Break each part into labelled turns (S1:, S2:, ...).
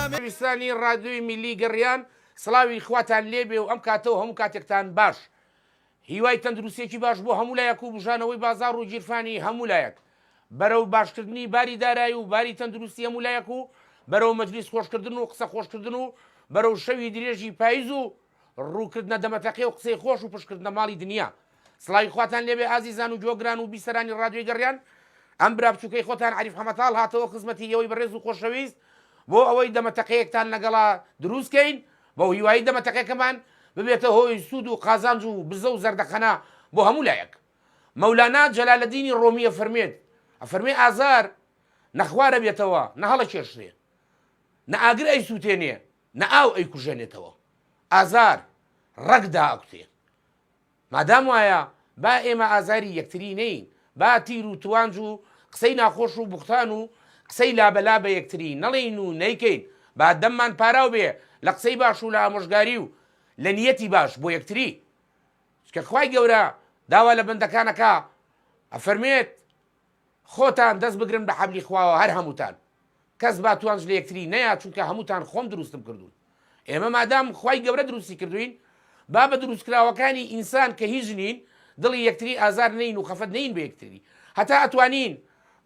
S1: ویستانی ڕادیۆی میلی گەڕیان سڵاوی خواتان لێبێ و ئەم کاتەوە هەموو کاتێکتان باش هیوای تەندروستێکی باش بۆ هەموو لایەک و بژانەوەی بازار و گیرفانی هەموو لایەک بەرەو باشکردنی باری دارایی و باری تەندروستی هەموو لایەک و بەرەو مەجلیس خۆشکردن و قسە خۆشکردن و بەرەو شەوی درێژی پاییز و ڕووکردنە دەمەتەقێ و قسەی خۆش و پشکردنە ماڵی دنیا سڵاوی خواتان لێبێ ئازیزان و جۆگران و بیسەرانی ڕادیۆی گەڕیان ئەم برا بچووکەی خۆتان عەریف حەمەتاڵ هاتەوە خزمەتی ئێوەی بەڕێز و خۆشەویست بۆ ئەوەی دەمەتەقەیەکتان لەگەڵا دروستکەین بۆ هیوایی دەمەتەقەکەمان ببێتە هۆی سوود و قازانج و بزە و زەردەخەنا بۆ هەموو لایەک مەولانا جەلالەدینی ڕۆمیە فەرمێت ئەفەرمێ ئازار نەخوارە بێتەوە نە هەڵە کێشرێ نە ئاگر ئەی سووتێنێ نە ئاو ئەی کوژێنێتەوە ئازار ڕەگدا ئەکوتێ مادام وایە با ئێمە ئازاری یەکتری نەین با تیر و توانج و قسەی ناخۆش و بوختان و قسەی لابەلا بە یەکتری نەڵێین و نەیکەین با دەممان پاراو بێ لە قسەی باش و لە ئامۆژگاری و لە نیەتی باش بۆ یەکتری کە خوای گەورە داوا لە بەندەکانەکە ئەفەرمێت خۆتان دەست بگرن بە حەبلی خواوە هەر هەمووتان کەس با توانج لە یەکتری نەیە چونکە هەمووتان خۆم دروستم کردوون ئێمە مادام خوای گەورە دروستی کردوین با بە دروستکراوەکانی ئینسان کە هیچ نین دڵی یەکتری ئازار نین و خەفەت نین بە یەکتری هەتا ئەتوانین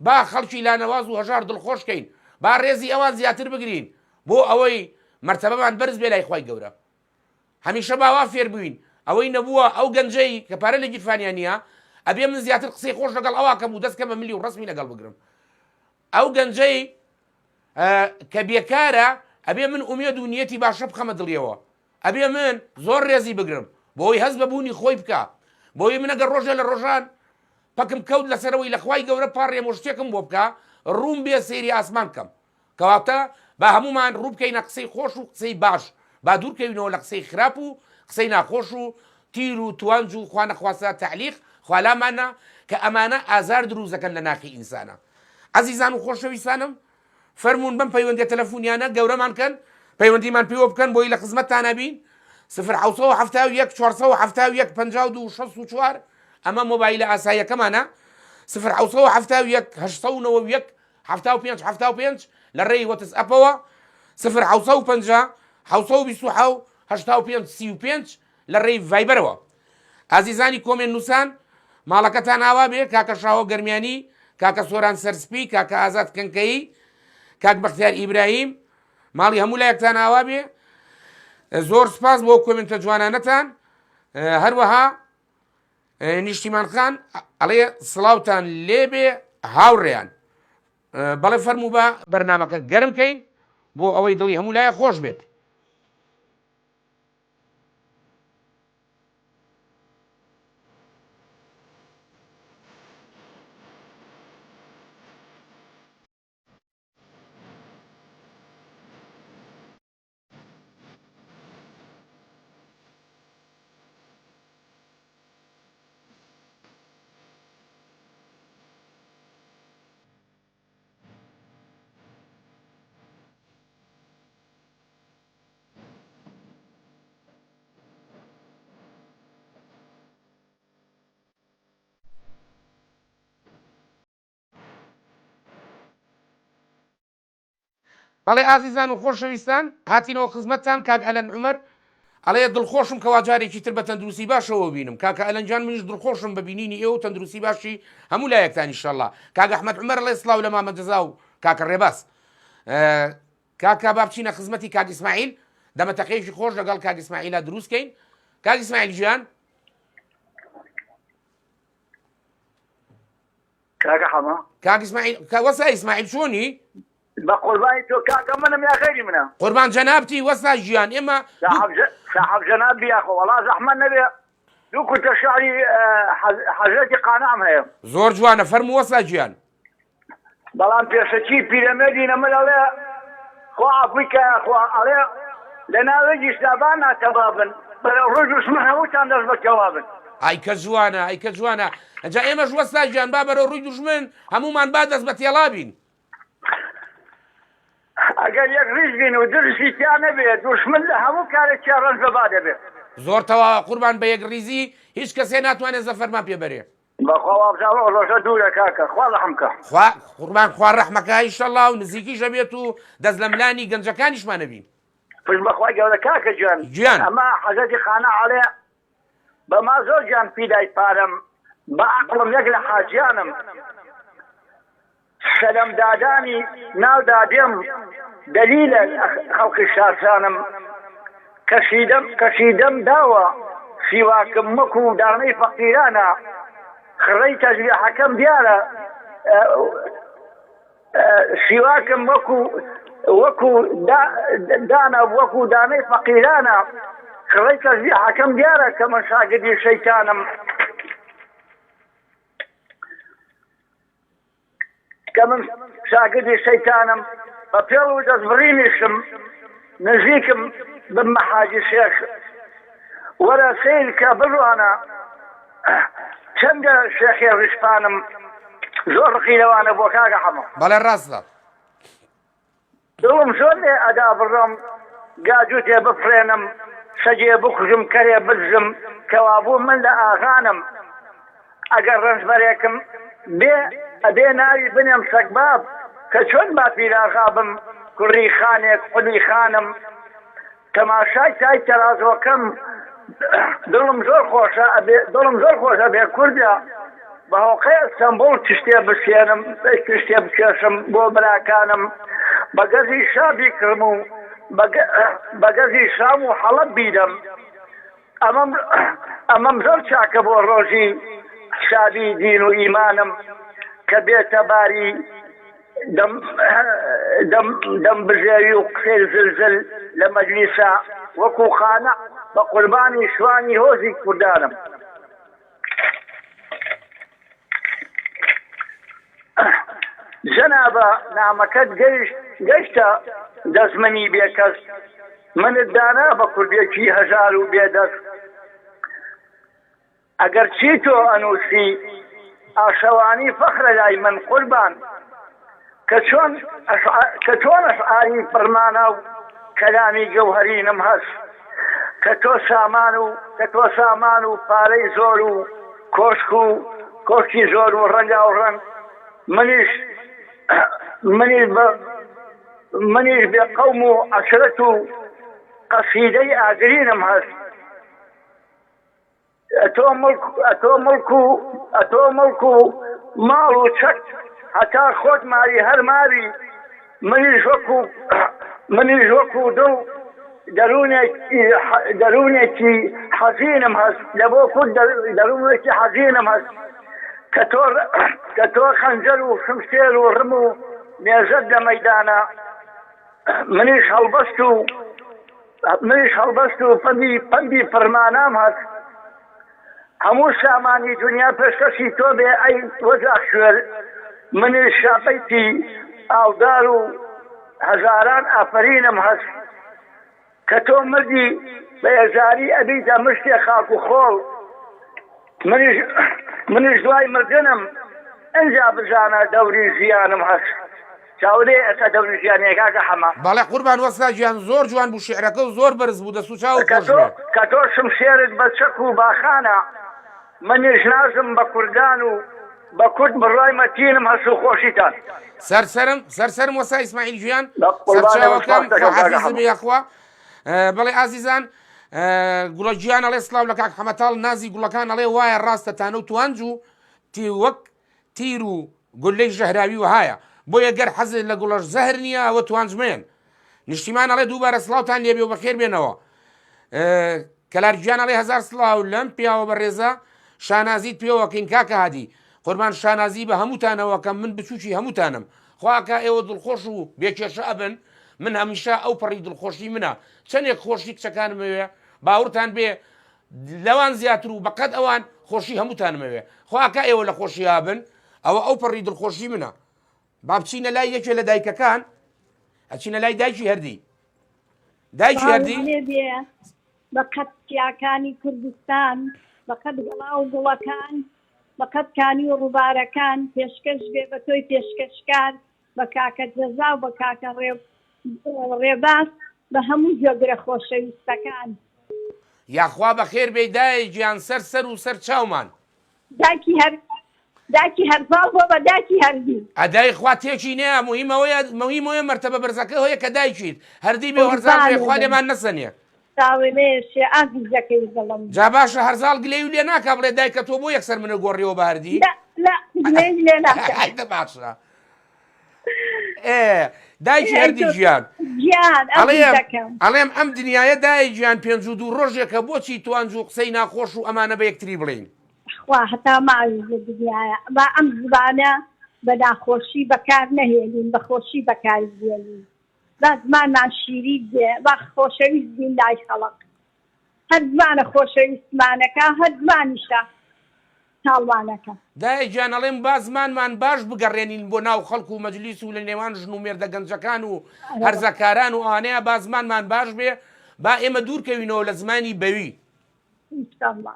S1: با خەڵکی لانەواز و هەژار دڵخۆشکەین با ڕێزی ئەوان زیاتر بگرین بۆ ئەوەی مەرتەبەمان بەرز بێ لای خوای گەورە هەمیشە باوا فێر بووین ئەوەی نەبووە ئەو گەنجەی کە پارە لە گیرفانیان نییە ئەبێ من زیاتر قسەی خۆش لەگەڵ ئەواکەم و دەستکەمە ملی و ڕسمی لەگەڵ بگرم ئەو گەنجەی کە بێکارە ئەبێ من ئومێد و نیەتی باشە بخەمە دڵیەوە ئەبێ من زۆر ڕێزی بگرم بۆی هەست بەبوونی خۆی بکە بۆی من ئەگەر ڕۆژە لە ڕۆژان پەکم کەوت لەسەرەوەی لە خوای گەورە پاڕێمە شتێکم بۆ بکە ڕوون بێ سەیری ئاسمان بکەم کەواتە با هەمومان ڕوو بکەینە قسەی خۆش و قسەی باش با دوورکەوینەوە لە قسەی خراپ و قسەی ناخۆش و تیر و توانج و خوا نەخواسە تعلیق خوالامانە کە ئەمانە ئازار دروست دەکەن لە ناخی ئینسانە عەزیزان و خۆشەویستانم فەرموون بەم پەیوەندیە تەلەفۆنیانە گەورەمان کەن پەیوەندیمان پێوە بکەن بۆی لە خزمەتتانە بین 071 471 52 64 ئەمە مۆبایلە ئاساییەکەمانە 071 891 75 لە ڕێی وەتسئەپەوە 050 727 85 35 لە ڕێی ڤایبەرەوە ئازیزانی کۆمێن نووسان ماڵەکەتان ئاوا بێ کاکە شاوە گەرمیانی کاکە سۆران سەرسپی کاکە ئازاد کەنکەیی کاک بەختیار ئیبراهیم ماڵی هەموو لایەکتان ئاوا بێ زۆر سپاس بۆ کۆمنتە جوانانەتان هەروەها نیشتیمان خان ئەڵێ سڵاوتان لێبێ هاوڕێیان بەڵێ فەرموو بە بەرنامەکە گەرمکەین بۆ ئەوەی دڵی هەموو لایە خۆش بێت بەڵێ ئازیزان و خۆشەویستان هاتینەوە خزمەتتان کاک ئەلەن عومەر ئەڵێ دڵخۆشم کەوا جارێکی تر بە تەندروستی باشەوە بینم کاکە ئەلەنجان منیش دڵخۆشم بە بینینی ئێوە تەندروستی باشی هەموو لایەکتان ئینشەڵڵا کاک ئەحمەد عومەر ئەڵێ سڵاو لە مامە جەزا و کاکە ڕێباس کاکە با بچینە خزمەتی کاک ئیسماعیل دەمەتەقەیەکی خۆش لەگەڵ کاک ئیسماعیلە دروستکەین کاک ئیسماعیل گیان
S2: کاکە حەما
S1: کاک ئیسماعیل وەسا ئیسماعیل چۆنی
S2: بە قوربانی تۆ کاکە منم یا خەیری منە
S1: قوربان جەنابتی وەستا ژیان ئێمە
S2: صاحب جەناب بیاخۆ وەڵا زەحمەت نەبێ دوو کورتە شعری حەزرەتی قانعم هەیە
S1: زۆر جوانە فەرموو وەستا گیان
S2: بەڵام پێشەکی پیرەمێردی نەمە ئەڵێ خوا ئەفریکا خوا ئەڵێ لە ناوێکی شابان ناتەوابن بەرە ڕۆژ دوشمن هەمووتان دەست بەکەوابن
S1: ئای کە جوانە ئای کە جوانە ئەجا ئێمەش وەستا گیان با بەرەو ڕووی دوژمن هەمومان با دەست بە تێڵا بین
S2: ئەگەر یەک ڕیز بین و درشی تیا نەبێت دوشمن لە هەموو کارێکیا ڕەنج بەبا دەبێت
S1: زۆر تەواوە قوربان بە یەک ڕیزی هیچ کەسێ ناتوانێت زەفەرمان پێبەرێ
S2: بەخوا وابزانڵ ڕۆژە دوورە کاکە خوا ڕەحمکە
S1: قوربان خوا ڕەحمەکە ئینشەڵڵا و نزیکیشە بێت و دەست لە ملانی گەنجەکانیشمانە بین
S2: پشت بەخوای گەورە کاکە گیان ئەمە حەزەتی خانە عەڵێ بەما زۆر گیان پیدای پارەم بە عەقڵم یەک لە حاجیانم سەلەمدادانی ناودا دێم دەلیلە خەڵقی شاسانم کەشیدەم داوە سیواکم وەکو دانەی فەقیرانە خڕەی تەزبیحەکەم دیارە سیواکم وەکو دانە وەکو دانەی فەقیرانە خڕەی تەزبیحەکەم دیارە کە من شاگردی شەیتانم بە پێڵ و دەستبڕینیشم نزیکم بمە حاجی شێخ وەرە سیر کە بڕوانە چەندە شێخی ڕیشپانم زۆر ڕقیلەوانە بۆ کاکە حەمە
S1: بەڵێ ڕاستە
S2: دڵم زۆر لێ ئەدا بڕۆم گاجووتێ بفرێنم سەجێ بخوژم کەرێ بزم کەوابوو من لە ئاغانم ئەگەر ڕەنجبەرێکم ئەبێ ناوی بنێم سەگباب کە چۆن باپیراغابم کوڕی خانێک قولی خانم تەماشای تای تەرازۆکەم دڵم زۆر خۆشە بێ کوردە بە هۆقەی ئەستەمبوڵ تشتێ بسێنم تشتێ بکێشم بۆ براکانم بە گەزی شابی کڕم و بە گەزی شام و حەڵەب بیدەم ئەمەم زۆر چاکە بۆ ڕۆژی شادی دین و ئیمانم کە بێتە باری دەم بژێوی و قسەی زلزل لە مەجلیسە وەکو خانە بە قوربانی شوانی هۆزی کوردانم جەنابە نامەکەت گەیشتە دەزمەنی بێکەس منت دانا بە کوردێکی هەژار و بێدەست ئەگەر چی تۆ ئەنووسی ئاشەوانی فەخرە لای من قوربان کە چۆن ئەشعاری فڕمانە و کەلامی گەوهەرینم هەست کە تۆ سامان و پارەی زۆر و کۆشکی زۆر و ڕەنگا و ڕەنگ منیش بێ قەوم و عەشرەت و قەسیدەی ئاگرینم هەست ئەتۆ مڵک و ماڵ و چەک هەتا خۆت ماری هەر ماری منیش وەکو دڵ دەروونێکی حەزینم هەست لە بۆ خود دەروونێکی حەزینم هەست کە تۆ خەنجەر و شمشێر و ڕم و نێزەت لە مەیدانە منیش هەڵبەست و پەندی فەرمانام هەست هەموو سامانی دنیا پێشکەشی تۆ بێ ئەی وەزا خوێر منیش شاپەیتی ئاودار و هەزاران ئافرینم هەست کە تۆ مردی بە هێزاری ئەبیتە مشتێ خاک و خۆڵ منیش دوای مردنم ئەنجا بزانە دەوری ژیانم هەست چاودێ ئەسا دەوری ژیانەیە کاکە حەما
S1: بەڵێ قوربان وەستا گیان زۆر جوان بوو شیعرەکە و زۆر بەرز بوو دەست و چاو خۆش
S2: کە تۆ شمشێرت بە چەک و باخانە منیش نازم بە کوردان و بە کورد بڕای مەتینم هەست و خۆشیتان
S1: سەرسەرم وەستا ئیسماعیل گیان سەرچاوەکەم حافیزم یەخوا بەڵێ ئازیزان گوڵە گیان ئەڵێ سڵاو لە کاک حەمەتاڵ نازی گوڵەکان ئەڵێ وایە ڕاستە تانە و توانج و وەک تیر و گولەی ژەهراوی وهایە بۆ یەگەر حەزت لە گوڵەش زەهر نییە ئەوە توانجمێن نیشتیمان ئەڵێ دووبارە سڵاوتان لێبێ و بەخێر بێنەوە کەلارگیان ئەڵێ هەزار سڵاو لەم پیاوە بەڕێزە شانازیت پێوەکەین کاکە هادی قوربان شانازی بە هەمووتانەوە کە من بچووکی هەمووتانم خواکە ئێوە دڵخۆش و بێکێشە ئەبن من هەمیشە ئەو پەڕی دڵخۆشی منە چەندێک خۆشی کچەکانمەوێ باورتان بێ لەوان زیاتر و بەقەت ئەوان خۆشی هەمووتانمەوێ خواکە ئێوە لە خۆشی هابن ئەوە ئەو پەڕی دڵخۆشی منە با بچینە لای یەکێ لە دایکەکان ئەچینە لای دایکی هەردی
S3: بەقەت پیاکانی کوردستان بەقەت گەڵا و گوڵەکان بەقەت کانی و ڕووبارەکان پێشکەش بێ بە تۆی پێشکەشکار بە کاکە جەزا و بە کاکە ڕێباس بە هەموو جۆگرە خۆشەویستەکان
S1: یاخوا بەخێر بێ دایە گیان سەر و سەر چاومان
S3: دایکی هەر داکی هەرزاڵ بۆ بە داکی هەردی
S1: ئەدای خوا تێکی نەیە مهمەوەیە مەرتەبە بەرزەکە هۆیە کە دایکیت هەردی بێ هەرزان بێ خوا لێمان نەسەنێ
S3: تاوێنێشێ ئازیزەکەی دەڵم
S1: جا باشە هەرزاڵ گلەی و لێ ناکا بڵێ دایکە تۆ بۆ یەکسەر منە گۆڕیەوە بە هەردی
S3: لێ ناکە
S1: ئایدە باشە دایکی هەردی گیان
S3: گیان
S1: ئەڵێم ئەم دنیاە دای گیان 52 ڕۆژێکە بۆچی توانج و قسەی ناخۆش و ئەمانە بە یەکتری بڵین
S3: خوا هەتا ماوی دنیاە با ئەم زبانە بە ناخۆشی بەکار نەهێنین بە خۆشی بەکار بێنین با زمانمان شیری دێ با خۆشەویست بین لای خەڵق هەر زمانە خۆشەویستمانەکە هەر زمانیشە تاڵوانەکە
S1: دای گیان ئەڵێم با زمانمان باش بگەڕێنین بۆ ناو خەڵک و مەجلیس و لە نێوان ژن و مێردە گەنجەکان و هەرزەکاران و ئەوانەیە با زمانمان باش بێ با ئێمە دوورکەوینەوە لە زمانی بەوی
S3: ئینشاءالله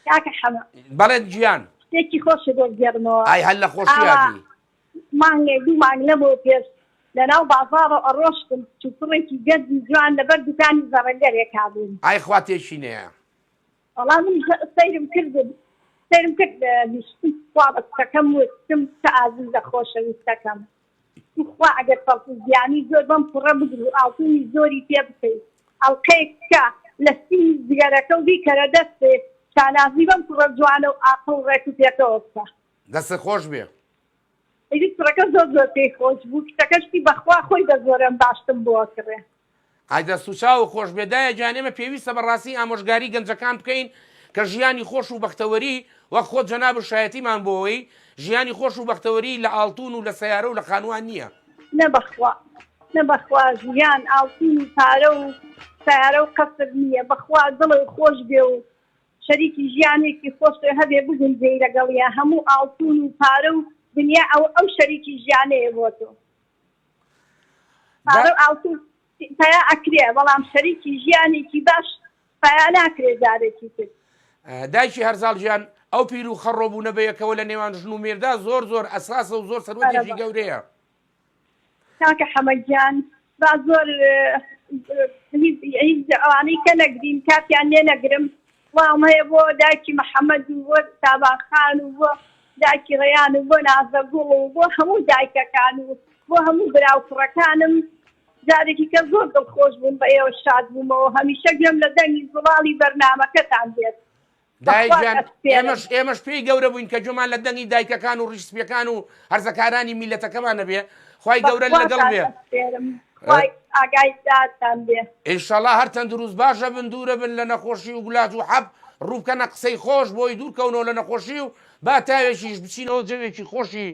S3: کاکە حەمە
S1: بەڵێ گیان
S3: شتێکی خۆشە بۆ گێڕمەوە
S1: ئای هەر لە خۆشییاتی
S3: مانگێ دوو مانگ لەبەوە پێش لەناو بازاڕە ئەڕۆشتم چوپڕێکی گەردی جوان لەبەر دوکانی زەڕەنگەرێک هابوون
S1: ئای خوا تێشی نەیە
S3: وەڵام من سەیرم کرد خوا بەستەکەم وتم کە ئازیزە خۆشەویستەکەم خوا ئەگەر فەڵقوزیانی زۆر بەم پڕە بگر و ئاڵتونی زۆری پێ بکەیت ئەڵقەیەک کە لە سینی جگەرەکە و بیکەرە دەستێت شانازی بەم پڕە جوانە و ئاقڵ ڕێک و پێکەوە بکە
S1: دەستە خۆش بێ
S3: ئەیدی پڕەکە زۆر پێی خۆش بوو کتەکەشتی بەخوا خۆی بە زۆرم باشتم بۆ کڕێ
S1: ئای دەست و چاو خۆش بێدایە جانێمە پێویستە بەڕاستی ئامۆژگاری گەنجەکان بکەین کە ژیانی خۆش و بەختەوەری وەک خۆت جەناب شایەتیمان بۆەوەی ژیانی خۆش و بەختەوەری لە ئاڵتون و لە سەیارە و لە خانووان نییە
S3: نەبەخوا ژیان ئاڵتون و پارە و سیارە و قەسر نییە بەخوا دڵی خۆش بێ و شەریکی ژیانێکی خۆش هەبێ بگونجێ لەگەڵیە هەموو ئاڵتون و پارە و دنیا ئەو شەریکی ژیانەیە بۆ تۆ پارە و ئاڵتون پیا ئەکرێ بەڵام شەریکی ژیانێکی باش پیا ناکرێ جارێکی کرد
S1: دایکی هەرزاڵ گیان ئەو پیر و خەڕۆبوونە بەیەکەوە لە نێوان ژن و مێردا زۆر ئەساسە و زۆر سەروەتێکی گەورەیە
S3: کاکە حەمەدیان با زۆر ئەوانەی کە نەگرین کاتیان لێ نەگرم وام هەیە بۆ دایکی محەممەد و بۆ تاباخان و بۆ دایکی ڕێیان و بۆ نازەگوڵ و بۆ هەموو دایکەکان و بۆ هەموو براوکڕەکانم جارێکی کە زۆر دڵخۆش بووم بە ئێوە شاد بوومەوە هەمیشە گوێم لە دەنگی زڵاڵی بەرنامەکەتان بێت
S1: دایجان ئێمەش پێی گەورە بووین کە جومان لە دەنگی دایکەکان و ڕیسپیەکان و هەرزەکارانی میلەتەکەمانە بێ خی گەورە لەگەڵ بێ
S3: ئاگایتان بێ
S1: ئینشەڵا هەر تەندروست باشە بن دوورە بن لە نەخۆشی و گولاج و حەب ڕووکەنە قسەی خۆش بۆی دوورکەونەوە لە نەخۆشی و با تاوێکیش بچینەوە جەوێکی خۆشی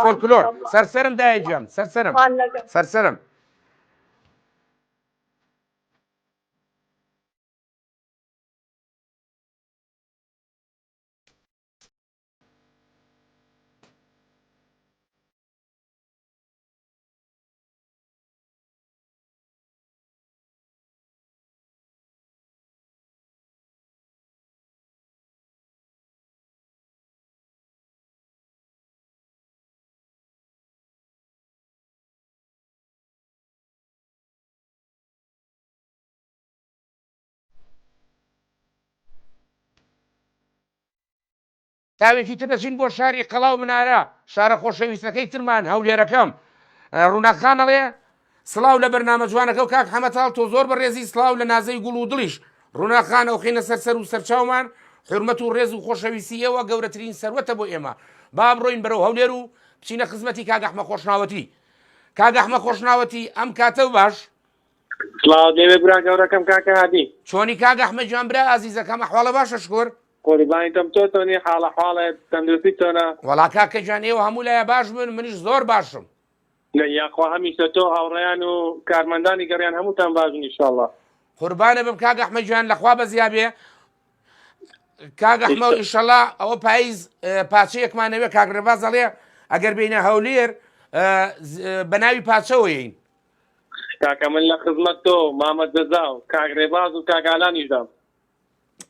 S1: فۆلکلۆر سەرسەرم دایجان سەرسەرم تاوێکی تر دەچین بۆ شاری قەڵاو منارە شارە خۆشەویستەکەی ترمان هەولێرەکەم ڕووناخانەڵێ سڵاو لە بەرنامە جوانەکە و کاک حەمەتاڵ تۆ زۆر بەڕێزی سڵاو لە نازەی گوڵ و دڵیش ڕووناخانە و خینە سەرسەر و سەرچاومان حرمەت و ڕێز و خۆشەویستیەوە گەورەترین سەروەتە بۆ ئێمە با بڕۆین بەرەو هەولێر و بچینە خزمەتی کاک ئەحمە خۆشناوەتی کاک ئەحمە خۆشناوەتی ئەم کاتە و باش
S4: سڵاو دەوێ برا گەورەکەم کاکە هادی
S1: چۆنی کاک ئەحمە گیان برا ئازیزەکەم ئەحواڵە باشە شکۆر
S4: قوربانی تۆم تۆنی حاڵە تەندروستی تۆنە
S1: وەڵا کاکە گیان ئێوە هەموو لایە باش بن منیش زۆر باشم
S4: یاخوا هەمیشە تۆ هاوڕێیان و کارمەندانی گەڕیان هەمووتان باشن ئینشاءڵڵا
S1: قوربانە بم کاک ئەحمە گیان لەخوا بەزیابێ کاک ئەحمە و ئینشەڵڵا ئەوە پاییز پاچەیەکمانەوێ کاک ڕێباز دەڵێ ئەگەر بینە هەولێر بە ناوی پاچەوەیین
S4: کاکە من لە خزمەت تۆ مامەد دەزا و کاک ڕێباز و کاگالانیشدام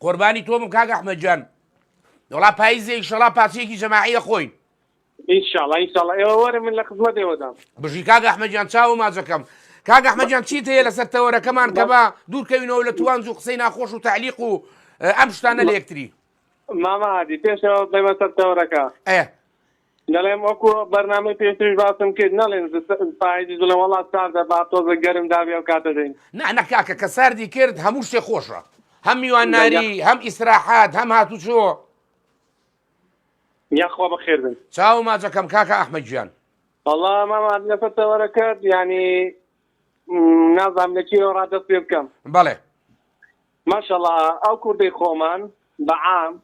S1: قوربانی تۆمم کاک ئەحمە گیان وڵا پاییزێ ئینشەڵڵا پاچەیەکی جەماعیە خۆین
S4: ئینشاءڵڵا ئێوە وەرە من لە خزمەت ئێوەدام
S1: بژی کاک ئەحمە گیان چاو ماجەکەم کاک ئەحمە گیان چیت هەیە لەسەر تەوەرەکەمان کە بە دوورکەوینەوە لە توانج و قسەی ناخۆش و تعلیق و ئەم شتانە لە یەکتری
S4: ماما هادی پێشەوە بڵێمە سەر تەورەکە دەڵێم وەکو بەرنامەی پێشتریش باسم کرد نەڵێن پایدی دڵێ وەڵات ساردە با تۆزە گەرم دابێ و کاتە دەین
S1: نە کاکە کە ساردی کرد هەموو شتێ خۆشە هەم میوانناری هەم ئیسراحات هەم هاتوچۆ
S4: یاخوا بەخێر بن
S1: چاو ماجەکەم کاکە ئەحمەد گیان
S4: والله ماما لەسەر تەورەکەت ینی نازانم لە چیەوە ڕادەست پێ بکەم
S1: بەڵێ
S4: ماشەڵڵا ئەو کوردەی خۆمان بەعام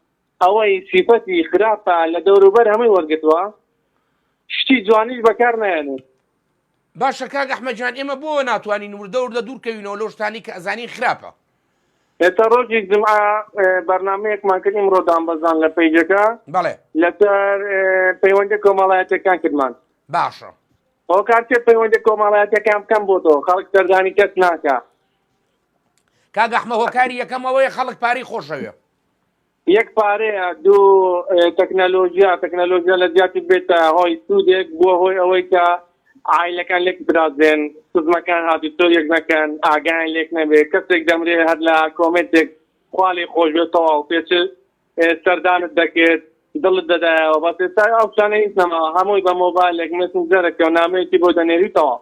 S4: ئەوەی سیفەتی خراپە لە دەوروبەر هەمووی وەرگتووە شتی جوانیش بەکار نایەنێت
S1: باشە کاک ئەحمەدجان ئێمە بۆ ناتوانین وردە دوورکەوینەوە لەو شتانی کە ئەزانی خراپە
S4: ئێستا ڕۆژی جمعە بەرنامەیەکمان کردیم ڕۆدان بەزان لە پەیجەکە
S1: بەڵێ
S4: لەسەر پەیوەندی کۆمەڵایەتەکان کردمان
S1: باشە
S4: ئەو کاتێ پەیوەندی کۆمەڵایەتەکان بکەم بۆ تۆ خەڵک سەردانی کەس ناکە
S1: کاک ئەحمە هۆکاری یەکەمەوەی خەڵک پارەی خۆشەوێ
S4: یەک پارەیە دوو تەکنەلۆژیا لە زیاتی بێتە هۆی سوودێک بووە هۆی ئەوەی کە عایلەکان لێک برازێن سزمەکان هاتی تۆ یەک نەکەن ئاگایان لێک نەبێت کەسێک دەمرێ هەر لە کۆمنتێک خواڵی خۆش بێتەوە و پێچ سەردانت دەکرێت دڵت دەدایەوە بەس ئێستا ئەو شانە هیچ نەما هەمووی بە مۆبایلێک مەسنجەرێکە و نامەیەکی بۆ دەنێریتەوە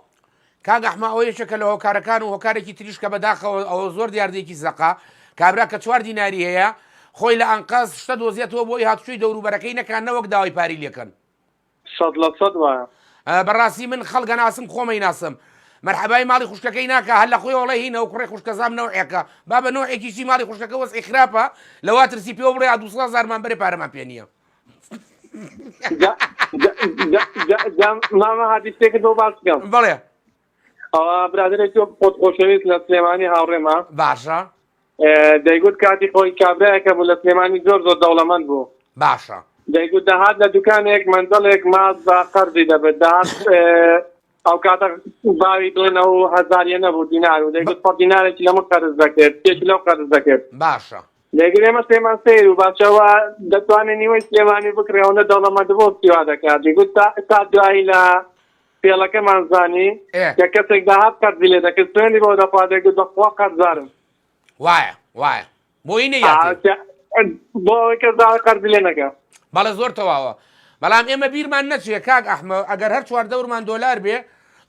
S1: کاک ئەحمە ئەو یەکێکە لە هۆکارەکان و هۆکارێکی تریش کە بەداخەوە ئەوە زۆر دیاردەیەکی زەقا کابرا کە 4 دیناری هەیە خۆی لە ئەنقاز شتە دۆزیێتەوە بۆی هاتوچۆی دەوروبەرەکەی نەکان نەوەک داوای پاری لێکەن
S4: 100% وایە
S1: بەڕاستی من خەڵگە ناسم خۆمەی ناسم مەرحەبای ماڵی خوشکەکەی ناکە هەر لە خۆی وڵی هینەوە کوڕی خوشکەزام نەوعێکە با بە نوعێکیشی ماڵی خوشکەکە وەسعی خراپە لەوا ترسی پێوە بڵێ 200,000 بەرێ پارەمان پێ نییە
S4: ماما هاتی شتێکت بۆ باس بکەم
S1: بڵێ
S4: ئەوە برادرێکی خۆت خۆشەویست لە سلێمانی هاوڕێمە
S1: باشە
S4: دەیگوت کاتی خۆی کابرایەکە بوو لە سلێمانی زۆر دەوڵەمەند بوو
S1: باشە
S4: دەیگوت دەهات لە دوکانێک منزڵێک ماز بە قەرزی دەبێت دەهات ئەو کاتە باوی بڵێنەوە 1000 نەبوو دینار و دەیگوت پڕ دینارێکی لەمە قەرز دەکرد تێکی لەو قەرز دەکرد
S1: باشە
S4: دەیگوت ئێمە سلێمان سەیر و باشەوە دەتوانێت نیوەی سلێمانی بکرێەوە دەوڵەمەند بۆ سیوا دەکات دەیگوت تا دوایی لە پێڵەکەمان زانی کە کەسێک داهات قەرزی لێ دەکرد سوێنی بۆ دەخوا دەیگوت بەخوا قەرزدارم
S1: وایە بۆی نەیاتی
S4: بۆ ئەوەی کەس داوای قەرزی لێ نەکات
S1: بەڵێ زۆر تەواوە بەڵام ئێمە بیرمان نەچێ کاک ئەحمە ئەگەر هەر 4 دلار بێ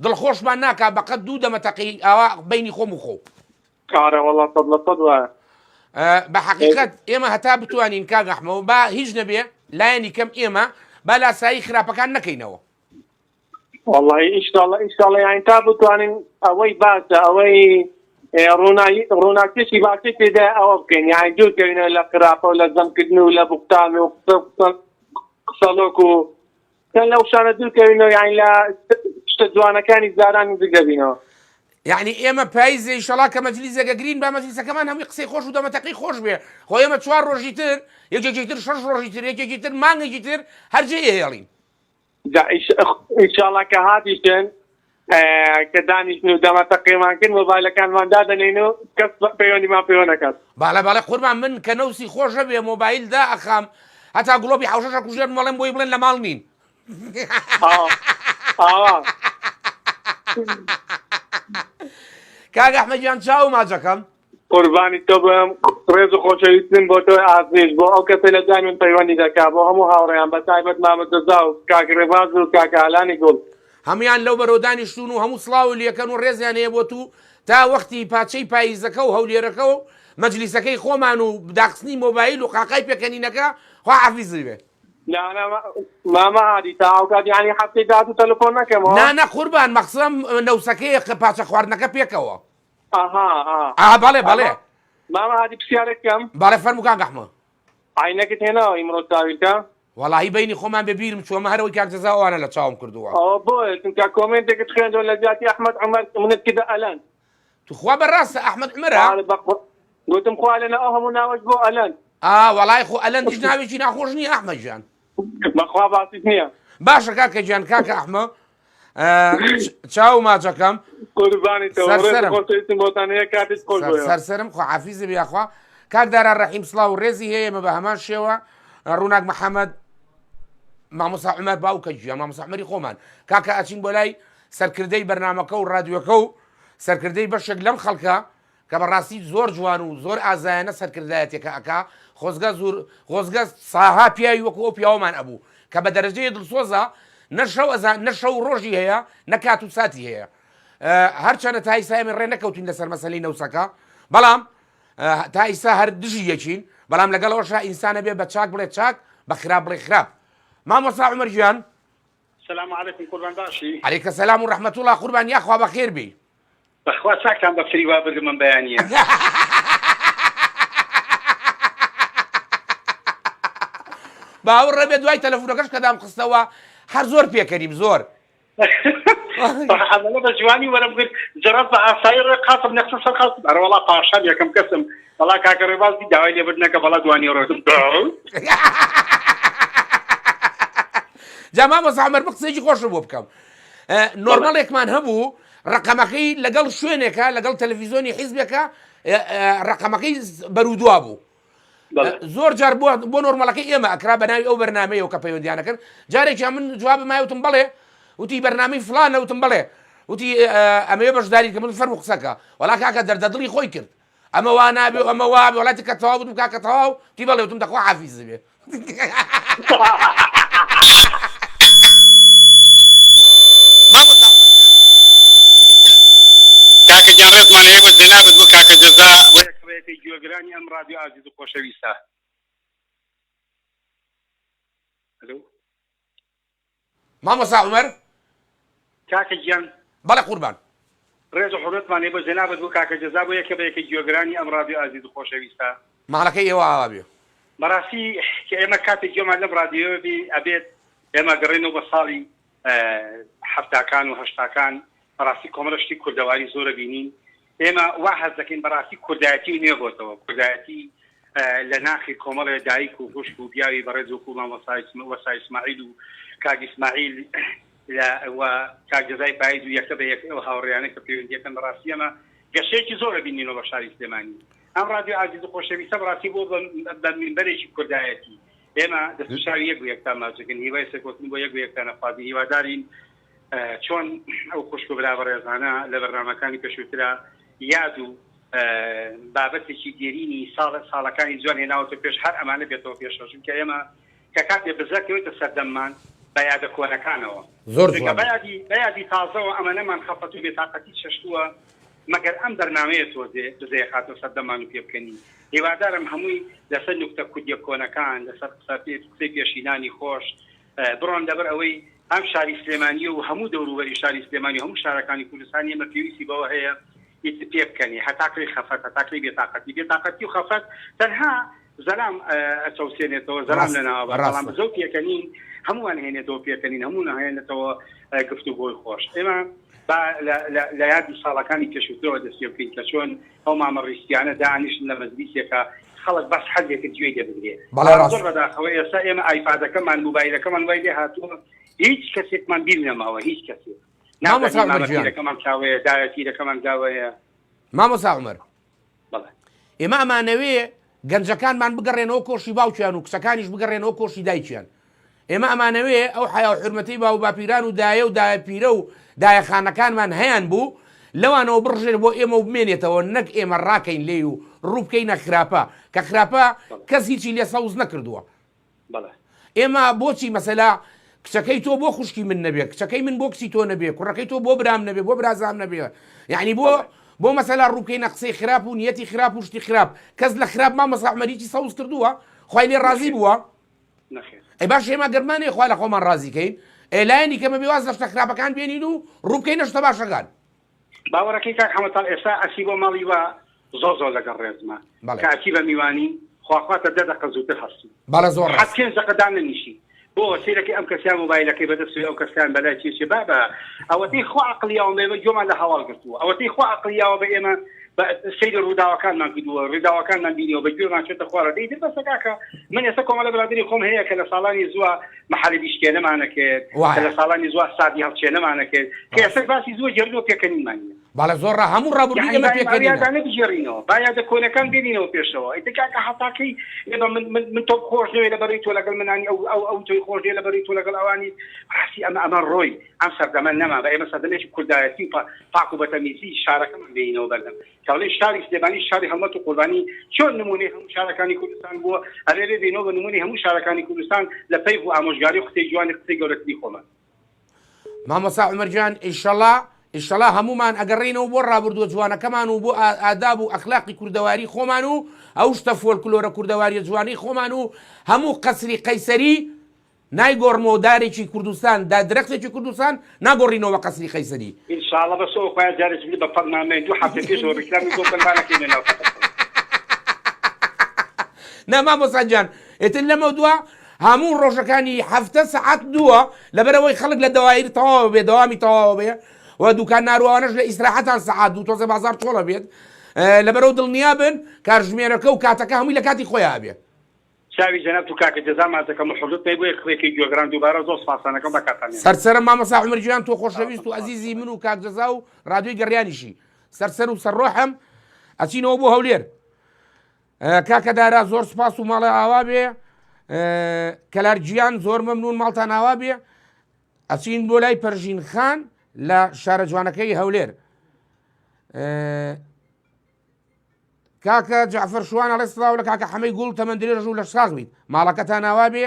S1: دڵخۆشمان ناکات بەقەت 2 دەمەتەقی ئاوا بینی خۆم و خۆ
S4: کارە وەڵا 100% وایە
S1: بە حەقیقەت ئێمە هەتا بتوانین کاک ئەحمەوە با هیچ نەبێ لایەنی کەم ئێمە با لاسایی خراپەکان نەکەینەوە
S4: والله ئینشاڵڵا یانی تا بتوانین ئەوەی باشە ئەوەی ڕووناکیشی باسی پێدا ئەوە بکەین یانی دوورکەوینە لە خراپە و لە زەمکردن و لە بوختان و قسەڵۆک و چەند لەو شانە دوورکەوینەوە یانی لە شتە جوانەکانی زارانی زگەبینەوە
S1: یعنی ئێمە پاییزە ئینشەڵا کە مەجلیسەکە گرین با مەجلیسەکەمان هەمووی قسەی خۆش و دەمەتەقی خۆش بێ خۆ ئێمە 4 ڕۆژی تر یەکێکی تر 6 ڕۆژی تر یەکێکی تر مانگێکی تر هەرجێ هێڵین
S4: ئینشاڵڵا کە هاتیشتن کە دانیشتن و دەمەتەقیمان کرد مۆبایلەکانمان دادەنێن و کەس پەیوەندیمان پێوە نەکات
S1: باڵێ قوربان من کە نەوسی خۆشە بێ مۆبایلدا ئەخام هەتا گڵۆبی حوشەشە کوژێن مەڵێم بۆی بڵێن لە ماڵ نین کاک ئەحمەدجان چاو ماجەکەم
S4: قوربانی تۆ بم ڕێز و خۆشەویستن بۆ تۆی ئازیز بۆ ئەو کەسە لە جان من پەیوەندی دەکات بۆ هەموو هاوڕێیان بە تایبەت مامەدەزا و کاک ڕێباز و کاک ئالانی گوڵ
S1: هەمویان لەو بەرەودانیشتون و هەموو سڵاو لێکەن و ڕێزیان هەیە بۆ تو تا وەختی پاچەی پاییزەکە و هەولێرەکە و مەجلیسەکەی خۆمان و داخستنی مۆبایل و قاقای پێکەنینەکە خوا حەفیزی بێ
S4: ماما هادی تا ئەوکات یانی هەفتەی دات و تەلەفۆن نەکەمەوە
S1: نانە قوربان مەقسەم نەوسەکەی پاچە خواردنەکە پێکەوە بەڵێ
S4: ماما هادی پرسیارێکم
S1: باڵێ فەرموو کاک ئەحمە
S4: عینەکەت هێناوە ئیمڕۆ تاویلکە
S1: وەڵاهی بینی خۆمان ببیرم چۆمە هەرەوەی کاک جەزاوانە لە چاوم کردووە
S4: ئەوە بۆیە چونکە کۆمنتێکت خوێندەوە لە جیاتی ئەحمەد عومەر منت کردە ئەلەن
S1: توخوا بەڕاستە ئەحمەد عومەرە
S4: گوتم خوا لەنە ئەو هەموو ناوەش بۆ ئەلەن
S1: وەڵای خۆ ئەلەن دیش ناوێکی ناخۆش نییە ئەحمەدجان
S4: بەخوا باسیت نییە
S1: باشە کاکە گیان کاکە ئەحمە چاو ماچەکەم سەرسەرم خۆ حافیزە بیاخوا کاک داران ڕەحیم سڵاو و ڕێزی هەیە مە بە هەمان شێوە ڕووناک محەممەد مامۆستا عومەر باوکە گیان مامۆستا عومەری خۆمان کاکە ئەچین بۆ لای سەرکردەی بەرنامەکە و ڕادیۆکە و سەرکردەی بەشێک لەم خەڵکە کە بەڕاستی زۆر جوان و زۆر ئازایانە سەرکردایەتێکە ئەکا خۆزگە ساها پیاوی وەکو ئەو پیاوەمان ئەبوو کە بە دەرەجەیە دڵسۆزە نەشەو ڕۆژی هەیە نەکات و ساتی هەیە هەرچەنە تا ئیسا ئێمە ڕێ نەکەوتین لەسەر مەسەلەی نەوسەکە بەڵام تا ئیسا هەر دژی یەکین بەڵام لەگەڵەوەشا ئینسانە بێ بە چاک بڵێ چاک بە خراپ بڵێ خراپ مامۆستا عومەر گیان
S5: السلام عليكم قربان باشي
S1: عليك السلام ورحمة الله قربان يا أخوة بخير بي
S5: بخوا ساكن بفري وابد من بيانية
S1: باور ربي دوای تەلەفۆنەکەش کە دام خستەوە هەر زۆر پێکەنیم زۆر
S5: أنا بجواني وأنا بقول جربت عصاير قاطب نفس الخاص أنا والله طاشان يا كم قسم والله كاكرباز دي دعوة بدنا كبلا دواني ورد
S1: جا مامۆستا عومەر بقسێکی خۆش بۆ بکەم نۆرمەڵێکمان هەبوو ڕقەمەکەی لەگەڵ شوێنێکە لەگەڵ تەلەڤیزۆنی حیزبێکە ڕقەمەکەی بەرودوا بوو زۆر جار بۆ نۆرمەڵەکەی ئێمە ئەکرا بە ناوی ئەو بەرنامەیەوە کە پەیوەندیانەکەن جارێکیان من جوابم مایوتم بڵێ وتی بەرنامەی فڵانە وتم بڵێ وتی ئەمەوێ بەشداری کە من فەرمو قسەکە وەڵا کاکە دەردەدڵی خۆی کرد ئەمە وا نابێ ئەمە وا بێ وڵاتی کە تەواو بووم کاکە تەواو تی بەڵێ وتم دەخوا حافیز بێ
S5: كاكا جارت من هي والزنابة وكاكا جزاء ويكبيتي جوغراني أم راديو عزيز وخوشويستا ألو
S1: مامۆستا عومەر
S5: كاكا جيان
S1: بەڵێ قوربان
S5: رێز و حورەت من هي والزنابة وكاكا جزاء ويكبيتي جوغراني أم راديو عزيز وخوشويستا
S1: ماڵەکەی ئێوە ئاوا بێ
S5: مراسی كأما كاتي جمعة لم راديو بي أبيت أما قرينو بصالي حفتا كان وهشتا كان مراسی کۆمەڵشتی کوردەواری زۆرە بینین ئێمە وا حەز دەکەین بەڕاستی کوردایەتی نێبۆتەوە کوردایەتی لە ناخی کۆمەڵێ دایک و خوشک و پیاوی بەڕێز وەکو وەسای ئیسماعیل و کاک ئیسماعیل و کاک جەزای پاییز و یەکە بە یەک ئەو هاوڕێیانە کە پەیوەندیەکەن بەڕاستی ئەمە گەشەیەکی زۆرە بینینەوە بە شاری سلێمانی ئەم رادیۆ عزیز و خۆشەویستە بەڕاستی بۆ بە مینبەرێکی کوردایەتی ئێمە دەستوشاوی یەک بۆ یەکتان ماچەکەن هیوای سەرکەوتن بۆ یەک بۆ یەکتانە خوازی هیوادارین چۆن ئەو خوشک و برا بەڕێزانە لە بەرنامەکانی پێشووترا یاد و بابەتێکی دێرینی ساڵەکانی جوان هێناوەتە پێش هەر ئەمانە بێتەوە پێشەوە چونکە ئێمە کە کاتێ بزەکەوێتە سەردەممان بە یادە کۆنەکانەوە
S1: زۆر
S5: بەیادی تازەوە ئەمەنەمان خەفەت و بێتاقەتی شەشتووە مەگەر ئەم بەرنامەیە تۆزێ بزێ خاتەوە سەردەمان و پێ بکەنی هیوادارم هەمووی لەسەر نوکتە کوردیە کۆنەکان لەسەر قسەی پێشینانی خۆش بڕۆن لەبەر ئەوەی ئەم شاری سلێمانی و هەموو دەوروبەری شاری سلێمانی و هەموو شارەکانی کوردستانی ئێمە پێویستی بەوە هەیە پێ بکەنی هەتاکەی خەفەت هەتاکەی بێتاقەتی و خەفەت تەنها زەلام ئەچەوسێنێتەوە زەلام لەناوە بەڵام زەوت پێکەنین هەمووان هێنێتەوە پێکەنین هەموو نەهێنێتەوە گفتوگۆی خۆش ئێمە لە یادی ساڵەکانی پێشووترەوە دەست پێ بکەین کە چۆن ئەو مامەڕیستیانە دانیشتن لە مەجلیسێکە خەڵک بەس حەزێکە گوێی دەبرێت زۆر بەداخەوە ئێستا ئێمە ئایپادەکەمان موبایلەکەمان وای لێ هاتووە هیچ کەسێکمان بیر نەماوە هیچ کەسێک نامەسیرەکەمان چاوەیە دایەتیرەکەمان گاوەیە
S1: مامۆستا عومەر ئێمە ئەمانەوێ گەنجەکانمان بگەڕێنەوە کۆشی باوکیان و کچەکانیش بگەڕێنەوە کۆشی دایکیان ئێمە ئەمانەوێ ئەو حیا و حرمەتی باو باپیران و دایە و دایەپیرە و دایەخانەکانمان هەیان بوو لەوانەوە بڕژێت بۆ ئێمە و بمێنێتەوە نەک ئێمە ڕاکەین لێ و ڕووبکەینە خراپە کە خراپە کەس هیچی لێ سەوز نەکردووە ئێمە بۆچی مەسەلا کچەکەی تۆ بۆ خوشکی من نەبێ کچەکەی من بۆ کچی تۆ نەبێ کوڕەکەی تۆ بۆ برام نەبێ بۆ برازام نەبێ یعنی بۆ مەسەلا ڕووکەینە قسەی خراپ و نیەتی خراپ و شتی خراپ کەس لە خراپ مامۆستا عومەریی سەوز کردووە خوای لێ ڕازی بووە ئەی باش ئێمە گەرمانێ خوا لە خۆمان ڕازیکەین ئێلایەنی کەمە بێواز لە شتە خراپەکان بێنین و ڕووکەینە شتە باشەکان
S5: باوەڕەکەی کاک حەمەدتاڵ ئێستا ئەسی بۆ ماڵی وە زۆر لەگەڵ ڕێزمە کاکی بە میوانی خواخواتە 10 دقیقە زووتر هەستی
S1: بەڵە زۆر
S5: حەت 5 دقیقەدان نەنیشی بۆ سیرەکەی ئەم کەسیان مۆبایلەکەی بەدەستوی ئەو کەسیان بەلای چێشێ بابە ئەوەتەی خوا عەقڵیاوە بێمە گوێمان لە هەواڵ گرتووە ئەوەتەی خوا عەقڵیاوە بە ئێمە سەیری ڕووداوەکانمان کردووە ڕووداوەکانمان بینیەوە بە گوێمان چێتە خوارە دەیتر بەسە کاکە من ئێستا کۆمەڵە برادری خۆم هەیە کە لە ساڵانی زووە مەحەلی بیشکێنەمانەکرد کە لە ساڵانی زووە سادی هەڵچێنەمانەکرد کە ئێستا باسی زووە جێردووە پێکەنینمانە
S1: باڵە زۆر هەموو ڕابردوو ئێمە پێکەنینە
S5: یادانە بژێڕینەوە با یادە کۆنەکان بینینەوە پێشەوە ئیتکاکە هەتاکەی ئێمە من تۆ خۆش نوێ لەبەری تۆ لەگەڵ منانی ئەو تۆی خۆشێ لەبەری تۆ لەگەڵ ئەوانی حسی ئەمە ڕۆی ئەم سەردەمە نەما بە ئێمە سەردەمێکی کوردایەتی پاک و بەتەمیزی شارەکەمان بینەوە بەردەم کەڵێ شاری سلێمانی شاری هەڵمەت و قوربانی چۆن نمونەی هەموو شارەکانی کوردستان بووە ئەرێ بینەوە بە نمونەی هەموو شارەکانی کوردستان لە پەیو و ئامۆژگاری و قسەی جوانی قسەی گەورەتری خۆمان
S1: مامۆستا عومەرجان ئینشەڵا هەمومان ئەگەڕێنەوە بۆ ڕابردووە جوانەکەمان و بۆ ئاداب و ئەخلاقی کوردەواری خۆمان و ئەو شتە فۆلکلۆرە کوردەواری جوانی خۆمان و هەموو قەسری قەیسەری نایگۆڕمەوە دارێکی کوردستان دادرەختێکی کوردستان ناگۆڕینەوە بە قەسری قەیسەری
S5: ئینشاڵڵا بەسەوە خۆیان جارێک بە فەرمانمەی دوو هەفتە پێشەوە ڕیکلامی کۆمپانیانەکەینەوە
S1: نا مامۆستا جان ئێتر لەمە دووە هەموو ڕۆژەکانی هەفتە سەعات دووە لەبەرەوەی خەڵک لە دەوایر تەواو بێ دەوامی تەواو بێ و دوکان ناروانش لە ئیسراحەتان سەعات دوو تۆزە بازار تۆڵە بێت لەبەرەوە دڵنیا بن کارژمێرەکە و کاتەکە هەمووی لە کاتی خۆیان بێ
S5: چاوی جەناب تو کاکە جەزاماتەکەم حوزت پێی بۆ یەکڕێکی گوێگران دووبارە زۆر سپاسانەکەم بە کاتانێ
S1: سەرسەرە مامۆستا عومەرجیان تۆ خۆشەویست و عەزیزی من و کاک جەزا و ڕادیۆی گەڕیانیشی سەرسەر و سەرڕۆحەم ئەچینەوە بۆ هەولێر کاکە دارا زۆر سپاس و ماڵی ئاوا بێ کەلارجیان زۆر مەمنون ماڵتان ئاوا بێ ئەچین بۆ لای پەرژین خان لە شارە جوانەکەی هەولێر کاکە جعفەر شوان ئەڵێ سڵاو لە کاکە حەمەی گوڵ تەمەندرێژ و لە شاغ بیت ماڵەکەتان ئاوا بێ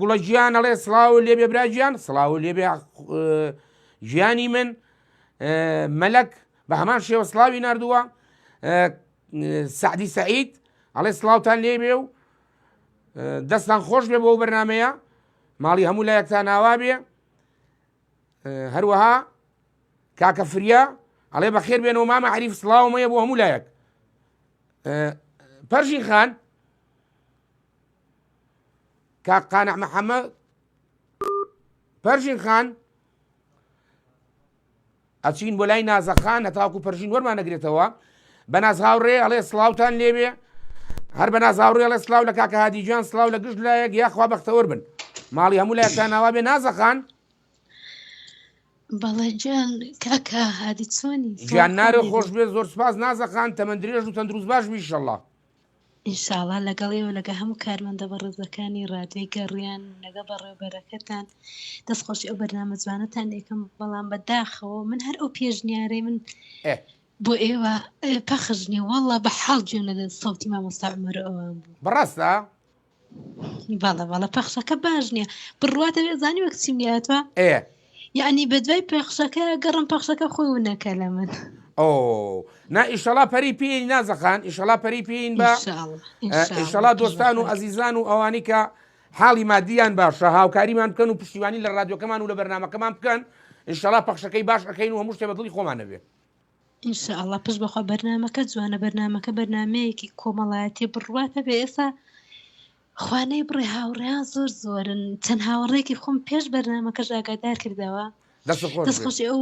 S1: گوڵە گیان ئەڵێ سڵاو لێبێ براگیان سڵاو لێبێ گیانی من مەلەک بە هەمان شێوە سڵاوی نردووە سعدی سعید ئەڵێ سڵاوتان لێبێ و دەستان خۆش بێ بۆ بەرنمەیە ماڵی هەموو لایەکتان ئاوا بێ هەروەها کاکە فریا ئەڵێ بەخێر بێنەوە مامە عەریف سڵاومەیە بۆ هەموو لایەک پەرژین خان کاک قانع محەممەد پەرژین خان ئەچین بۆ لای نازەخان هەتاوکو پەرژین وەرمان نەگرێتەوە بە ناز هاوڕێ ئەڵێ سڵاوتان لێبێ هەر بە ناز هاوڕێ ئەڵێ سڵاو لە کاکە هادیجان سڵاو لە گشت لایەک یاخوا بەختەوەر بن ماڵی هەموو لایەکتان ئاوا بێ نازەخان
S6: بەڵێ گیان کاکە هادی چۆنی
S1: گیان نارێ خۆش بێ زۆر سپاس نازەخان تەمەندرێژ و تەندروست باش بی ئینشەڵڵا
S6: ئینشاڵڵا لەگەڵێەوە لەگە هەموو کارمەندە بەڕێزەکانی ڕادیۆی گەڕیان لەگە بەڕێوەبەرەکەتان دەستخۆشی ئەو بەرنامە جوانەتان دەکەم بەڵام بەداخەوە من هەر ئەو پێشنیارەی من بۆ ئێوە پەخژنی وەڵڵا بە حاڵ گوێنە سەوتی مامۆستا عومەر ئەوان بوو
S1: بەڕاستە
S6: بەڵە پەخشەکە باش نییە بڕواتە بێزانی وەک چیم لاتوە یعنی بە دوای پەخشەکە گەڕم پەخشەکە خۆی و نەکە لە من
S1: نا ئیشەڵا پەری پێین نازەخان ئیشەڵا پەری پێین بە ئیشەڵا دۆستان و ئەزیزان و ئەوانی کە حاڵی مادیان باشە هاوکاریمان بکەن و پشتیوانی لە ڕادیۆکەمان و لە بەرنامەکەمان بکەن ئیشەڵا پەخشەکەی باش ئەەکەین و هەموو شتێ بە دڵی خۆمانە بێ
S6: ئینشاءڵڵا پشت بەخوا بەرنامەکە جوانە بەرنامەکە بەرنمەیەکی کۆمەڵایەتی بڕواتە بێ ئێستا خوانەی بڕێ هاوڕێیان زۆر زۆرن چەند هاوڕێکی خۆم پێش بەرنامەکە ئاگادار کردەوە دەستخۆشی ئەو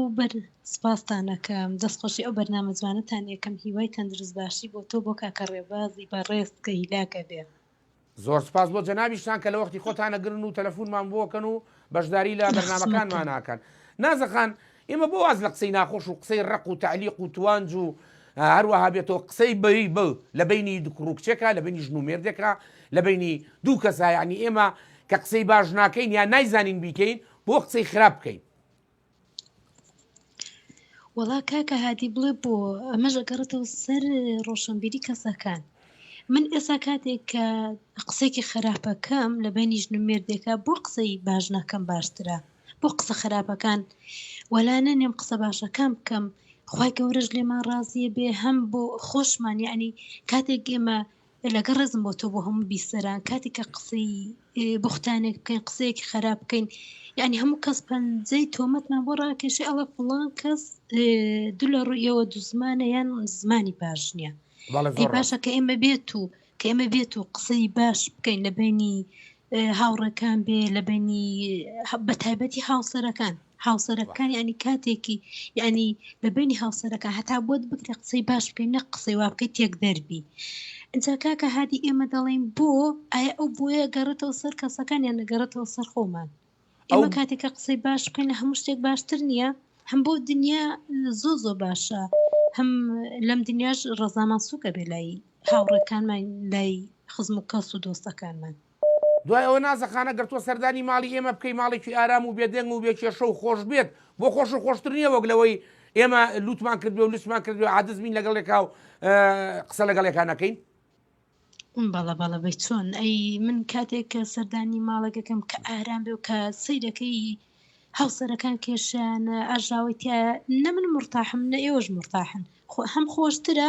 S6: سپاسانەکەم دەستخۆشی ئەو بەرنامە جوانەتان یەکەم هیوای تەندروست باشی بۆ تۆ بۆ کاکە ڕێبازی بە ڕێستکە هیلاکە بێ
S1: زۆر سپاس بۆ جەنابیشتان کە لە وەختی خۆتانەگرن و تەلەفۆنمان بۆکەن و بەشداری لە بەرنامەکانمان ناکەن نازەخان ئێمە بۆ واز لە قسەی ناخۆش و قسەی ڕق و تعلیق و توانج و هەروەها بێتەوە قسەی بەوی بە لە بینی دوکڕ کچێکە لە بینی ژن و مێردێکە لە بینی دوو کەسا یعنی ئێمە کە قسەی باش ناکەین یان نایزانین بیکەین بۆ قسەی خراپ بکەین
S6: وەڵا کاکە هادی بڵێ بۆ ئەمەش ئەگەڕێتەوە سەر ڕۆشنبیری کەسەکان من ئێستا کاتێک کە قسێکی خراپەکەم لە بینی ژن و مێردێکە بۆ قسەی باش ناکەم باشترە بۆ قسە خراپەکان وەلانە نێم قسە باشەکان بکەم خوای گەورەش لێمان ڕازیە بێ هەم بۆ خۆشمان یعنی کاتێک ئێمە لەگە ڕێزم بۆ تۆ بۆ هەموو بیسەران کاتێک کە قسەی بوختانێک بکەین قسەیەکی خراپ بکەین یعنی هەموو کەس پەنجەی تۆمەتمان بۆ ڕاکێشێ ئەڵە فڵان کەس دوو لە ڕوویەوە دوو زمانە یان زمانی باش نییە ئەی باشە کە ئێمە بێت و قسەی باش بکەین لە بینی هاوڕەکان بێ لە بینی بەتایبەتی هاوسەرەکان ینی کاتێکی ینی لە بینی هاوسەرەکان هەتا بۆت بکرێ قسەی باش بکەین نە قسەی وا بکەی تێک دەربی ئەجا کاکە هادی ئێمە دەڵێن بۆ ئایا ئەو بۆیە گەڕێتەوە سەر کەسەکان یان نەگەڕێتەوە سەر خۆمان ئێمە کاتێککە قسەی باش بکەین لە هەموو شتێک باشتر نییە هەم بۆ دنیا زۆ باشە، هەم لەم دنیاش ڕەزامان سوکە بێ لای هاوڕێکانمان، لای خزم و کەس و دۆستەکانمان.
S1: دوای ئەوە نازەخانە گەر تۆ سەردانی ماڵی ئێمە بکەی ماڵێکی ئارام و بێدەنگ و بێکێشە و خۆش بێت بۆ خۆش و خۆشتر نییە وەک لەوەی ئێمە لوتمان کردوێ و لوسمان کردوێ عادزبین لەگەڵێکا و قسە لەگەڵێکان نەکەین.
S6: بەڵە بەی چۆن ئەی من کاتێک کە سەردانی ماڵەکەکەم کە ئارام بێ و کە سەیرەکەی هاوسەرەکان کێشیانە ئاژاوەتیە نە من مرتاحم نە ئێوەش مرتاحن هەم خۆشترە.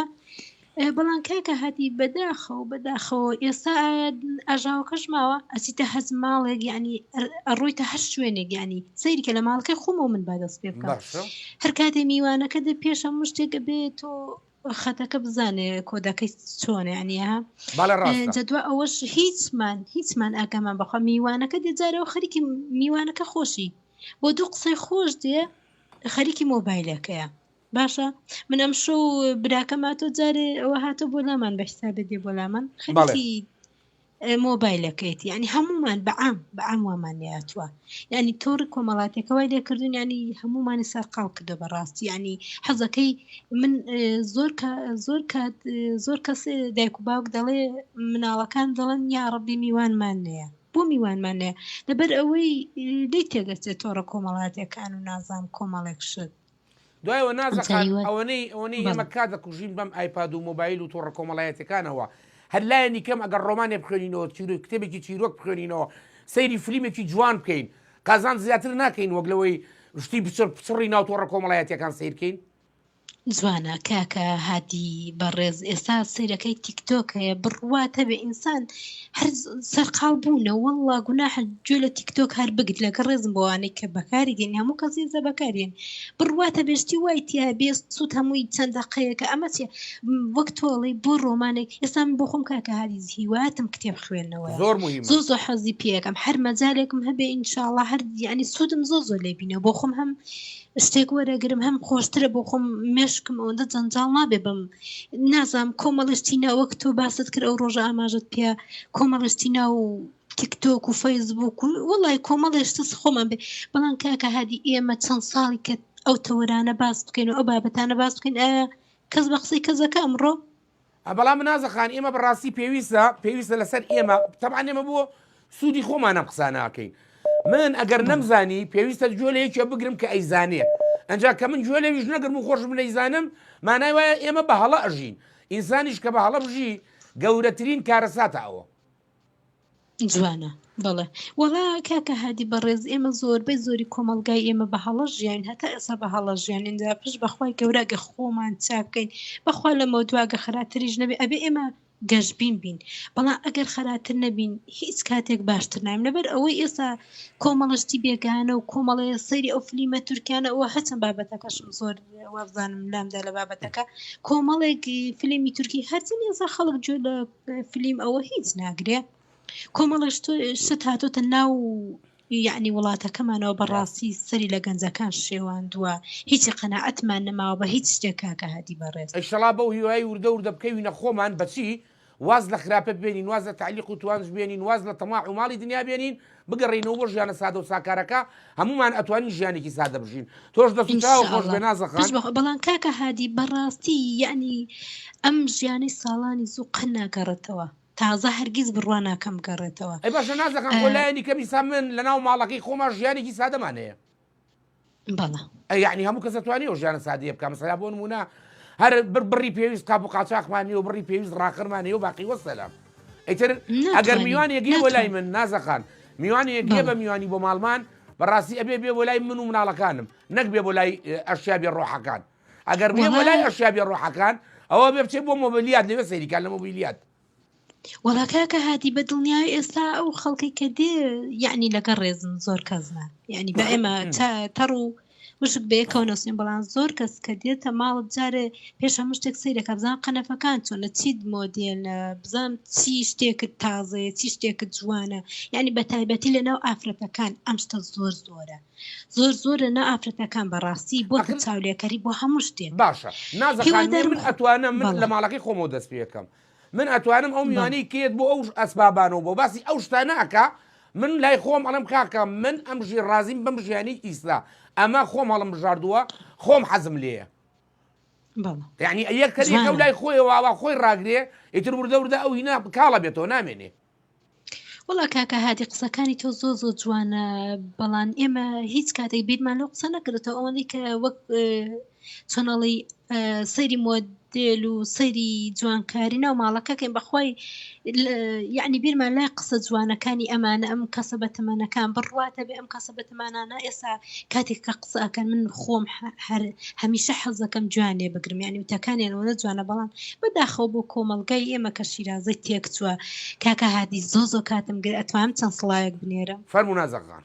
S6: بەڵام کاکە هاتی بەداخەوە ئێستا ئاژاوەکەش ماوە ئەچیتە هەز ماڵێک یعنی ئەڕۆیتە هەر شوێنێک ینی سەیرکە لە ماڵەکەی خۆمەوە من بادەست پێ بکەم هەر کاتێ میوانەکە دە پێشە مشتێکە بێت تۆ خەتەکە بزانێ کۆدەکەی چۆنە ینیها جدووە ئەوەش هیچمان ئاگامان بەخوا میوانەکە دێجارەوە خەریکی میوانەکە خۆشی بۆ دوو قسەی خۆش دێ خەریکی مۆبایلەکەیە باشە من ئەم شەو براکەما تۆ جارێ ئەوە هاتە بۆ لامان بەشتا بدێ بۆ لامان خەریکی مۆبایلەکەیت ینی هەمومان بەعام وامان ناتوە ینی تۆڕی کۆمەڵاتێکەوەی لێکردون ینی هەمومانی سەرقاڵ کردو بەڕاستی ینی حەزەکەی من زۆر کەس دایک و باوک دەڵێ مناڵەکان دەڵێن یاڕەبی میوانمان نەیە بۆ میوانمان نەیە لەبەر ئەوەی لی تێگەچێت تۆڕە کۆمەڵاتەکان و نازام کۆمەڵێک شت
S1: دوایەوە نازەخان ئەوەی ئێمە کات دەکوژین بەم ئایپاد و مۆبایل و تۆڕە کۆمەڵایەتەکانەوە هەر لایەنی کەم ئەگەر ڕۆمانێ بخوێنینەوە کتێبێکی چیرۆک بخوێنینەوە سەیری فلیمێکی جوان بکەین قازان زیاتر ناکەین وەک لەوەی شتی پچڕی ناو تۆڕە کۆمەڵایەتەکان سیرکەین
S6: جوانە کاکە هادی بەڕێز ئێستا سیرەکەی تیکتۆک هەیە بڕواتە بێ ئینسان هەر سەرقاڵ بوونە وەڵڵا گوناحە گوێ لە تیکتۆک هەر بگت لەگە ڕێزم بۆوانەی کە بەکاری گەین هەموو کەسیزە بەکارێن بڕواتە بێشتی وای تیا بێ سوود هەمووی چەند دەقەیەکە ئەمە چێ وەک تۆڵی بۆ ڕۆمانێک ئێستا من بۆ خۆم کاکە هادی هیواتم کتێب خوێندنەوە
S1: زۆر مهمە
S6: زۆر حەزی پێەکەم هەر مەجالێکم هەبێ ئینشاءڵڵا هەر ینی سوودم زۆر لێ بینە بۆ خۆم هەم شتێک وەرەگرم هەم خۆشترە بۆ خۆم مێشکم ئەوەندە جەنجاڵ نابێ بم نازام کۆمەڵشتینا وەک تۆ باست کرد ئەو ڕۆژە ئاماژت پێ کۆمەڵشتینا و تیکتۆک و فەیسبوک و وڵای کۆمەڵێشتس خۆمان بێ بەڵام کاکە هادی ئێمە چەند ساڵی کە ئەو تەوەرانە باس بکەین و ئەو بابەتانە باس بکەین کەس بە قسەی کەسەکە ئەمڕۆ
S1: بەڵام نازەخان ئێمە بەڕاستی پێویستە لەسەر ئێمە تەبعان ئێمە بۆ سوودی خۆمان ئەم قساناکەین من ئەگەر نەمزانی پێویستە گوێ لە یەکێ بگرم کە ئەیزانێ ئەنجا کە من گوێ لەویش نەگرم و خۆشم نەیزانم مانای وایە ئێمە بە هەڵە ئەژین ئینسانیش کە بە هەڵە بژی گەورەترین کارەساتە ئەوە
S6: جوانە بەڵێ وەڵا کاکە هادی بەڕێز ئێمە زۆربەی زۆری کۆمەلگای ئێمە بە هەڵە ژیان هەتا ئێستا بە هەڵە ژیان اینجا پشت بەخوای گەورەگە خۆمان چاکەین بەخوا لەمە دواگە خراپتریش نەبێ ئەبێ ئێمە گەشتبین بین بەڵام ئەگەر خراپتر نەبین هیچ کاتێک باشتر نایم لەبەر ئەوەی ئێستا کۆمەڵشتی بێگانە و کۆمەڵەیە سەیری ئەو فلیمە تورکیانە ئەوە هەچەند بابەتەکەشم زۆر وابزانم لامدا لە بابەتەکە کۆمەڵێک فلیمی تورکی هەرچەند ئێستا خەڵک گوێ لە فلیم ئەوە هیچ ناگرێ کۆمەڵش شت هاتۆتە ناو یعنی وڵاتەکەمانەوە بەڕاستی سەری لە گەنجەکان شێواندووە هیچی قەناعەتمان نەماوە بە هیچ شتێک کاکە هادی بەڕێز
S1: ئەیشەڵا بەو هیوای وردە بکەوینە خۆمان بەچی واز لە خراپە بێنین واز لە تعلیق و توانش بێنین واز لە تەماع و ماڵی دنیا بێنین بگەڕینەوە بۆ ژیانە سادە و ساکارەکە هەمومان ئەتوانین ژیانێکی سادە بژین تۆش دەستاوە خۆش بێ نازەخان
S6: بەڵام کاکە هادی بەڕاستی یعنی ئەم ژیانی ساڵانی زوو قەن ناگەڕێتەوە تازە هەرگیز بڕوا ناکەم گەڕێتەوە
S1: ئەی باشە نازەکان وەلایەنی کەمیسا من لە ناو ماڵەکەی خۆمان ژیانێکی سادەمانەیە
S6: بەڵە
S1: یعنی هەموو کەس دەتوانێت ئەو ژیانە سادەیە بکە مەسەلا بۆ نمونە هەر بڕی پێویست کاپ و قاچاقمانی و بڕی پێویست ڕاقرمانەیە و باقی وەسەلام ئەیتر ئەگەر میوانێک بۆ لای من نازەخان میوانێک بە میوانی بۆ ماڵمان بەڕاستی ئەبێ بێ بۆ لای من و مناڵەکانم نەک بێ بۆ لای ئەشیابی ڕۆحەکان ئەگەر بێ بۆ لای ئەشیابی ڕۆحەکان ئەوە بێ بچێت بۆ مۆبیلیات لێوە سەیریکان لە مۆبیلیات
S6: وەڵا کاکە هادی بە دڵنیای ئێستا ئەو خەڵکی کە دێ یعنی لەگە ڕێزن زۆر کەسنە یعنی بە ئێمە تەڕ و وشک بەیەکەوە نووسین بەڵام زۆر کەس کە دێتە ماڵت جارێ پێش هەموو شتێک سەیرەکە بزان قەنەفەکان چۆنە چیت مۆدێلە بزان چی شتێکت تازەیە چی شتێکت جوانە یعنی بە تایبەتی لەناو ئافرەتەکان ئەم شتە زۆرە نە ئافرەتەکان بەڕاستی بۆ چاولێکەری بۆ هەموو شتێک
S1: باشە نازەخان من ئەتوانم من لە ماڵەکەی خۆمەوە دەست پێەکەم من ئەتوانم ئەو میوانی کێت بۆ ئەو ئەسبابانەوە بۆ باسی ئەو شتە ناکە من لای خۆم ئەڵم کاکە من ئەمژی ڕازیم بەم ژیانی ئیستا ئەمە خۆم هەڵم بژاردووە خۆم حەزم لێە یعنی یەکتەرێکە و لای خۆیەوە خۆی ڕاگرێ ئیتر وردە ئەو هینا کاڵە بێتەوە نامێنێ
S6: وڵا کاکە هاتی قسەکانی تۆ زۆ زۆر جوانە بەڵام ئێمە هیچ کاتێک بیرمان لەو قسە نەکردێتەوە ئەوەندەی کە وەک چۆنەڵی سەیری مۆدێل و سەیری جوانکاری ناو ماڵەکەکەین بەخوای یعنی بیرمان لای قسە جوانەکانی ئەمانە ئەم کەسە بەتەمەنەکان بڕواتە بێ ئەم کەسە بەتەمانانە ئێستا کاتێک کە قسەکەن من خۆم هەمیشە حەزەکەم جوانێ بگرم یعنی وتەکانیانەوە جوانە بەڵام بەداخەوە بۆ کۆمەڵگای ئێمە کە شیرازەی تێک چووە کاکە هادی زۆ کاتم گر ئەتوانم چەند سڵایەک بنێرم
S1: فەرموو نازەقان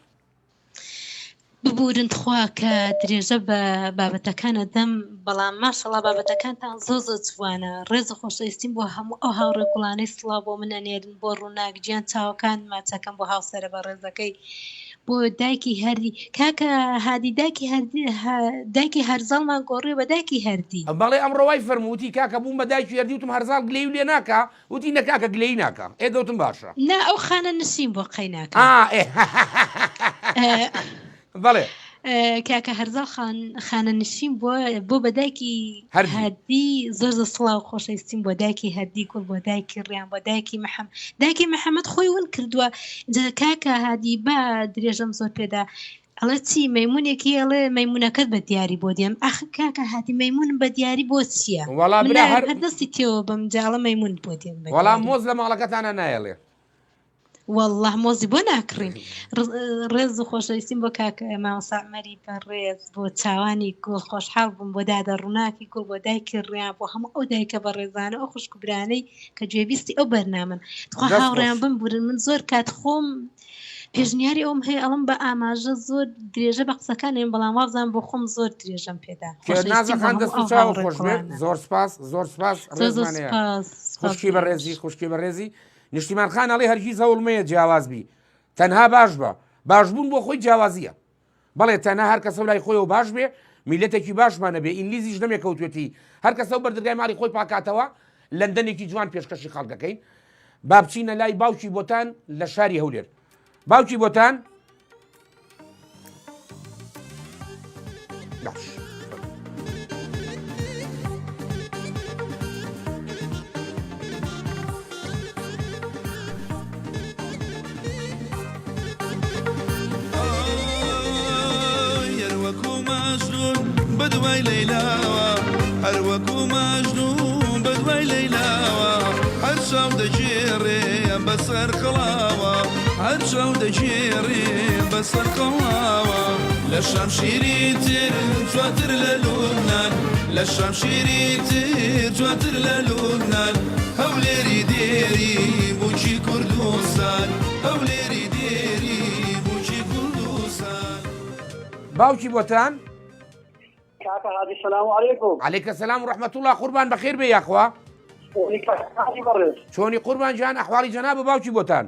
S6: ببورن خوا کە درێژە بە بابەتەکانە دەم بەڵام ماشەڵا بابەتەکانتان زۆ جوانە ڕێزە خۆشەویستیم بۆ هەموو ئەو هاوڕێ گوڵانەی سڵا بۆ من ئەنێرن بۆ ڕووناک گیان چاوەکان ماچەکەم بۆ هاوسەرە بە ڕێزەکەی بۆ دایکی هەردی کاکە هادی دایکی هەرزاڵمان گۆڕێ بە دایکی هەردی
S1: بەڵێ ئەمڕۆوای فەرمووتی کاکە بووم بە دایکی هەردی وتم هەرزاڵ گلەی و لێ ناکە وتی نەکاکە گلەی ناکە ئێدەوتم باشە
S6: نا ئەو خانە نشین بۆ قەی ناکە
S1: بەڵێ
S6: کاکە هەرزاڵ خانە نشین بۆ بەدایکی هەردی زۆر سڵاو خۆشەویستیم بۆ دایکی هەردی کوڵ بۆ دایکی ڕیان بۆ دایکی محەممەد خۆی ون کردووە کاکە هادی با درێژەم زۆر پێدا ئەڵێ چی مەیمونێکی ئەڵێ مەیمونەکەت بە دیاری بۆ دێم ئەخ کاکە هاتی مەیمون بە دیاری بۆ چییە هەردەستی تێوە بەم جاڵە مەیمون بۆ دێم
S1: وەڵام مۆز لە ماڵەکەتانە نایەڵێ
S6: والله مۆزی بۆ ناکڕین ڕێز و خۆشەویستیم بۆ کاکە ماوەسامەری بەڕێز بۆ چاوانی گوڵ خۆشحاڵ بووم بۆ دادە ڕووناکی گوڵ بۆ دایکی ڕیان بۆ هەموو ئەو دایکە بە ڕێزانە ئەو خوشکبرانەی کە گوێبیستی ئەو بەرنامن خوا هاوڕێیان بمبورن من زۆر کات خۆم پێشنیاری ئەوم هەیە ئەڵم بە ئاماژە زۆر درێژە بە قسەکانێن بەڵام وابزان بۆ خۆم زۆر درێژەم پێدا
S1: زۆر سپاس خوشکی بەڕێزی نیشتیمان خان ئەڵێ هەرگیز هەوڵمەیە جیاوازبی تەنها باش بە باشبوون بۆ خۆی جیاوازیە بەڵێ تەنها هەر کەسە لای خۆیەوە باش بێ میلەتێکی باشمانە بێ ئینگلیزیش نەمێکەوتێتی هەر کەسە و بەردەرگای ماڵی خۆی پاکاتەوە لەندەنێکی جوان پێشکەشی خەڵکەکەین با بچینە لای باوکی بۆتان لە شاری هەولێر باوکی بۆتان باش
S7: بدوای لەیلاوە هەروەکو مەجنون بدوای لەیلاوە هەر شەو دەگێڕێ بەسەر خڵاوە هەر شەو دەگێڕێ بەسەر خڵاوە لە شەمشیری تر جواتر لە لوبنان لە شەمشیری تر جواتر لە لوبنان هەولێری دێری بووکی کوردستان هەولێری دێری بووکی کوردستان
S1: باوکی بۆتان
S2: کاکە هادی سلام علیکم
S1: علیکە سلام و رحمەت الله قوربان بەخێر بێ یاخوا چۆنی قوربان جان ئەحواڵی جەنابە باوکی بۆتان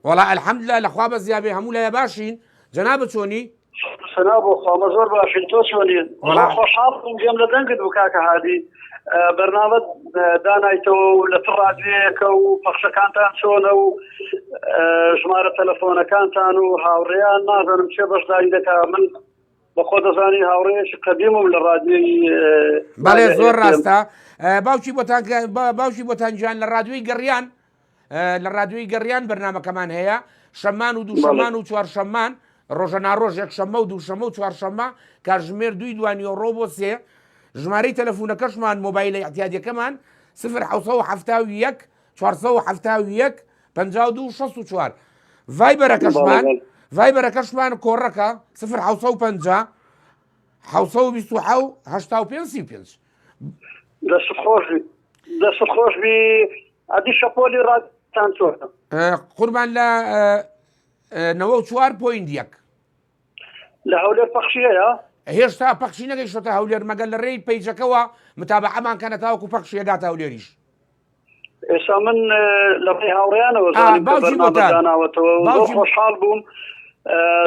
S1: وەڵا ئەلحەمدوللا لەخوا بە زیابێ هەموو لایە باشین جەنابە چۆنی
S2: سنا بۆ خۆمە زۆر باشین تۆ چۆنین خۆشحاڵ بووم گوێم لە دەنگت بوو کاکە هادی بەرنامەت دانایتەوە و لە تڕادوێیەکە و پەخشەکانتان چۆنە و ژمارە تەلەفۆنەکانتان و هاوڕێیان نازانم چێ بەشداری دەکا من بەخۆ دەزانی هاوڕێیەکی قەدیمم لە ڕادیۆی
S1: بەڵێ زۆر ڕاستە باوکی بۆتان گیان لە ڕادیۆی گەڕیان لە ڕادیۆی گەڕیان بەرنامەکەمان هەیە شەمان و دووشەمان و چوارشەمان ڕۆژە ناڕۆژ یەکشەمە و دووشەمە و چوارشەمە کاتژمێر 2 دوانیۆ بۆ 3 ژمارەی تەلەفۆنەکەشمان مۆبایلە احتیاجەکەمان 071 471 52 64 ڤایبەرەکەشمان کۆڕەکە 050 725
S2: دەست خۆشبی ئەدی شەپۆلی ڕادتان چۆنە
S1: قوربان لە 94.1
S2: لە هەولێر پەخشی هەیە
S1: هێشتا پەخشی نەگەیشتە هەولێر مەگەل لە ڕێی پەیجەکەەوە متابعەمان کەنە تاوەکو پەخشی ئەداتە هەولێریش
S2: ئێستا من لە ڕێی هاوڕێیانەوە زۆر خۆشحاڵ بووم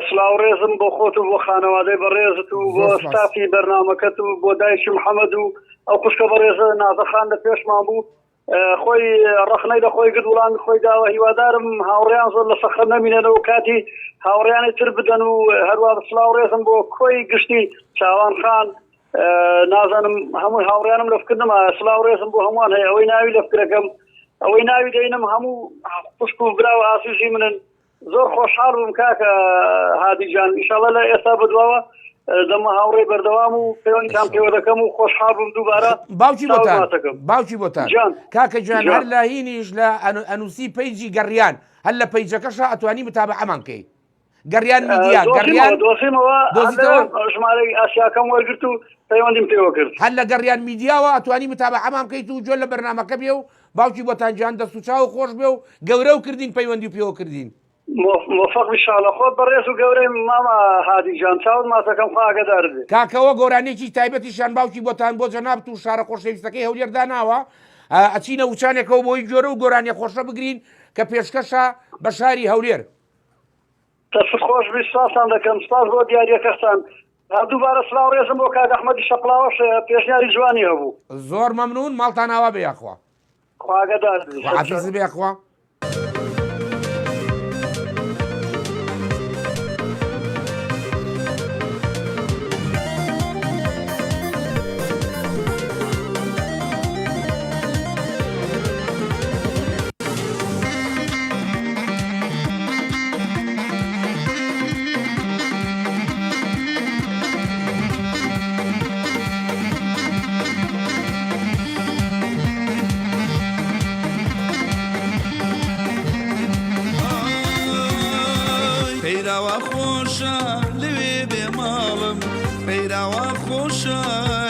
S2: سلااو ڕێزم بۆ خۆت و بۆ خانەوادەی بەڕێزت و بۆ ستافی بەرنامەکەت و بۆ دایکی محەممەد و ئەو خوشکە بەڕێزە نازەخان لە پێشمان بوو
S8: خۆی ڕخنەی لە خۆی کرد وڵامی خۆی داوە هیوادارم هاوڕێیان زۆر لە سەخت نەمینێنەوە کاتی هاوڕێیانی تر بدەن و هەروە سلااو ڕێزم بۆ کۆی گشتی چاوان خان نازانم هەمووی هاوڕێنم لەفکردنمە سلااو ڕێزم بۆ هەمووان هەیە ئەوەی ناوی لەفکرەکەم ئەوەی ناوی دەینم هەموو پشک و براوە ئاسوژی منن زۆر خۆشحاڵ بووم کاکە هادیجان ئینشاڵڵا لە ئێستا بەدواوە دەمە هاوڕێ بەردەوام و پەیوەندیتان پێوە دەکەم و خۆشحاڵ بووم دووبارە
S1: باوکی بۆتان کاکە جان هەر لە هینیش لە ئەنووسی پەیجی گەڕیان هەر لە پەیجەکەشە ئەتوانی متابعەمان کەیت گەڕیان میدیا گەڕیان
S8: دۆسیمەوە ژمارەی ئاسیاکەم وەرگرت و پەیوەندیم پێوە کرد
S1: هەر لە گەڕیان میدیاوە ئەتوانی متابعەمان کەیت و جۆ لە بەرنامەکە بێ و باوکی بۆتان جان دەست و چاو خۆش بێ و گەورە و کردین پەیوەندی و پێوە کردین
S8: موفق بشاڵە خۆت بەڕێز و گەورەی ماما هادیجان چاوت ماسەکەم خواگەدار بێت
S1: کاکەوە گۆرانێکی تایبەتیشان باوکی بۆتان بۆ جەنابەت و شارە خۆشەویستەکەی هەولێر داناوە ئەچینە وچانێکەوە بۆی جۆرە و گۆرانی خۆشە بگرین کە پێشکەشە بە شاری هەولێر
S8: دەست خۆش بی سپاسان دەکەم سپاس بۆ دیاریەکەستان دووبارە سلااو ڕێزم بۆ کاک ئەحمەدی شەقڵاوەش پێشنیاری جوانی هەبوو
S1: زۆر مەمنون ماڵتان ئاوا بێ یاخوا
S8: خواگەدار
S1: حافیز بێ یاخوا
S7: پەیراوە خۆشە لەوێ بێ ماڵم پەیراوە خۆشە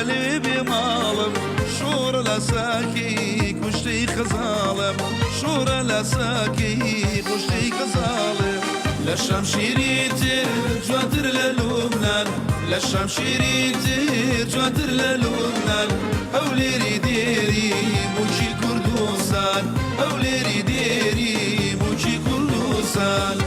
S7: لەوێ بێ ماڵم شۆڕە لە ساکی کوشتەی خەزاڵم شۆڕە لە ساکی کوشتەی خەزاڵم لە شەمشیری تر جوانتر لە لوبنان لە شەمشیری تر جوانتر لە لوبنان هەولێری دێری موچی کوردستان هەولێری دێری موچی کوردستان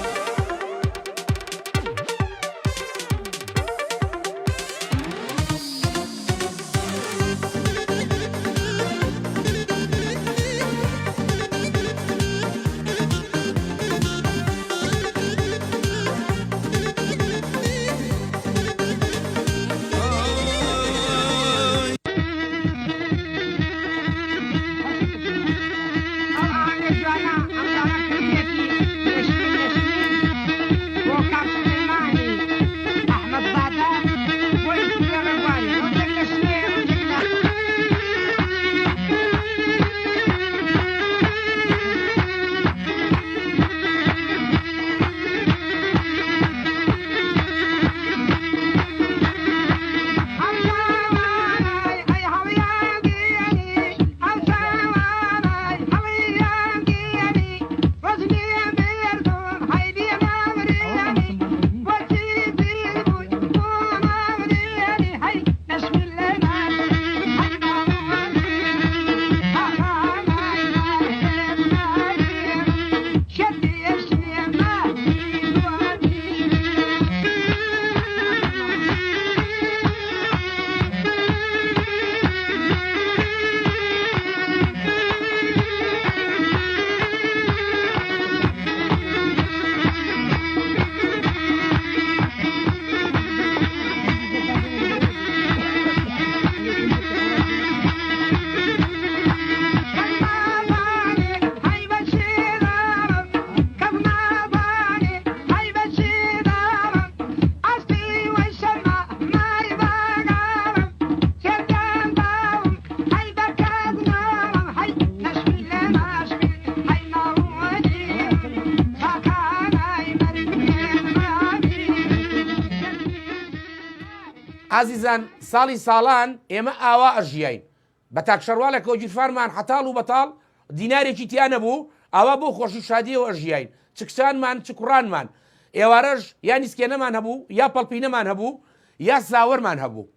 S1: عزیزان ساڵی ساڵان ئێمە ئاوا ئەژیین بە تاکشەڕوالێکەوە جیرفانمان حەتاڵ و بەتاڵ دینارێکی تیا نەبوو ئاوا بۆ خۆشی شادیەوە ئەژیین چ کچانمان چ کوڕانمان ئێوارەش یا نیسکێنەمان هەبوو یا پەڵپینەمان هەبوو یا ساوەرمان هەبوو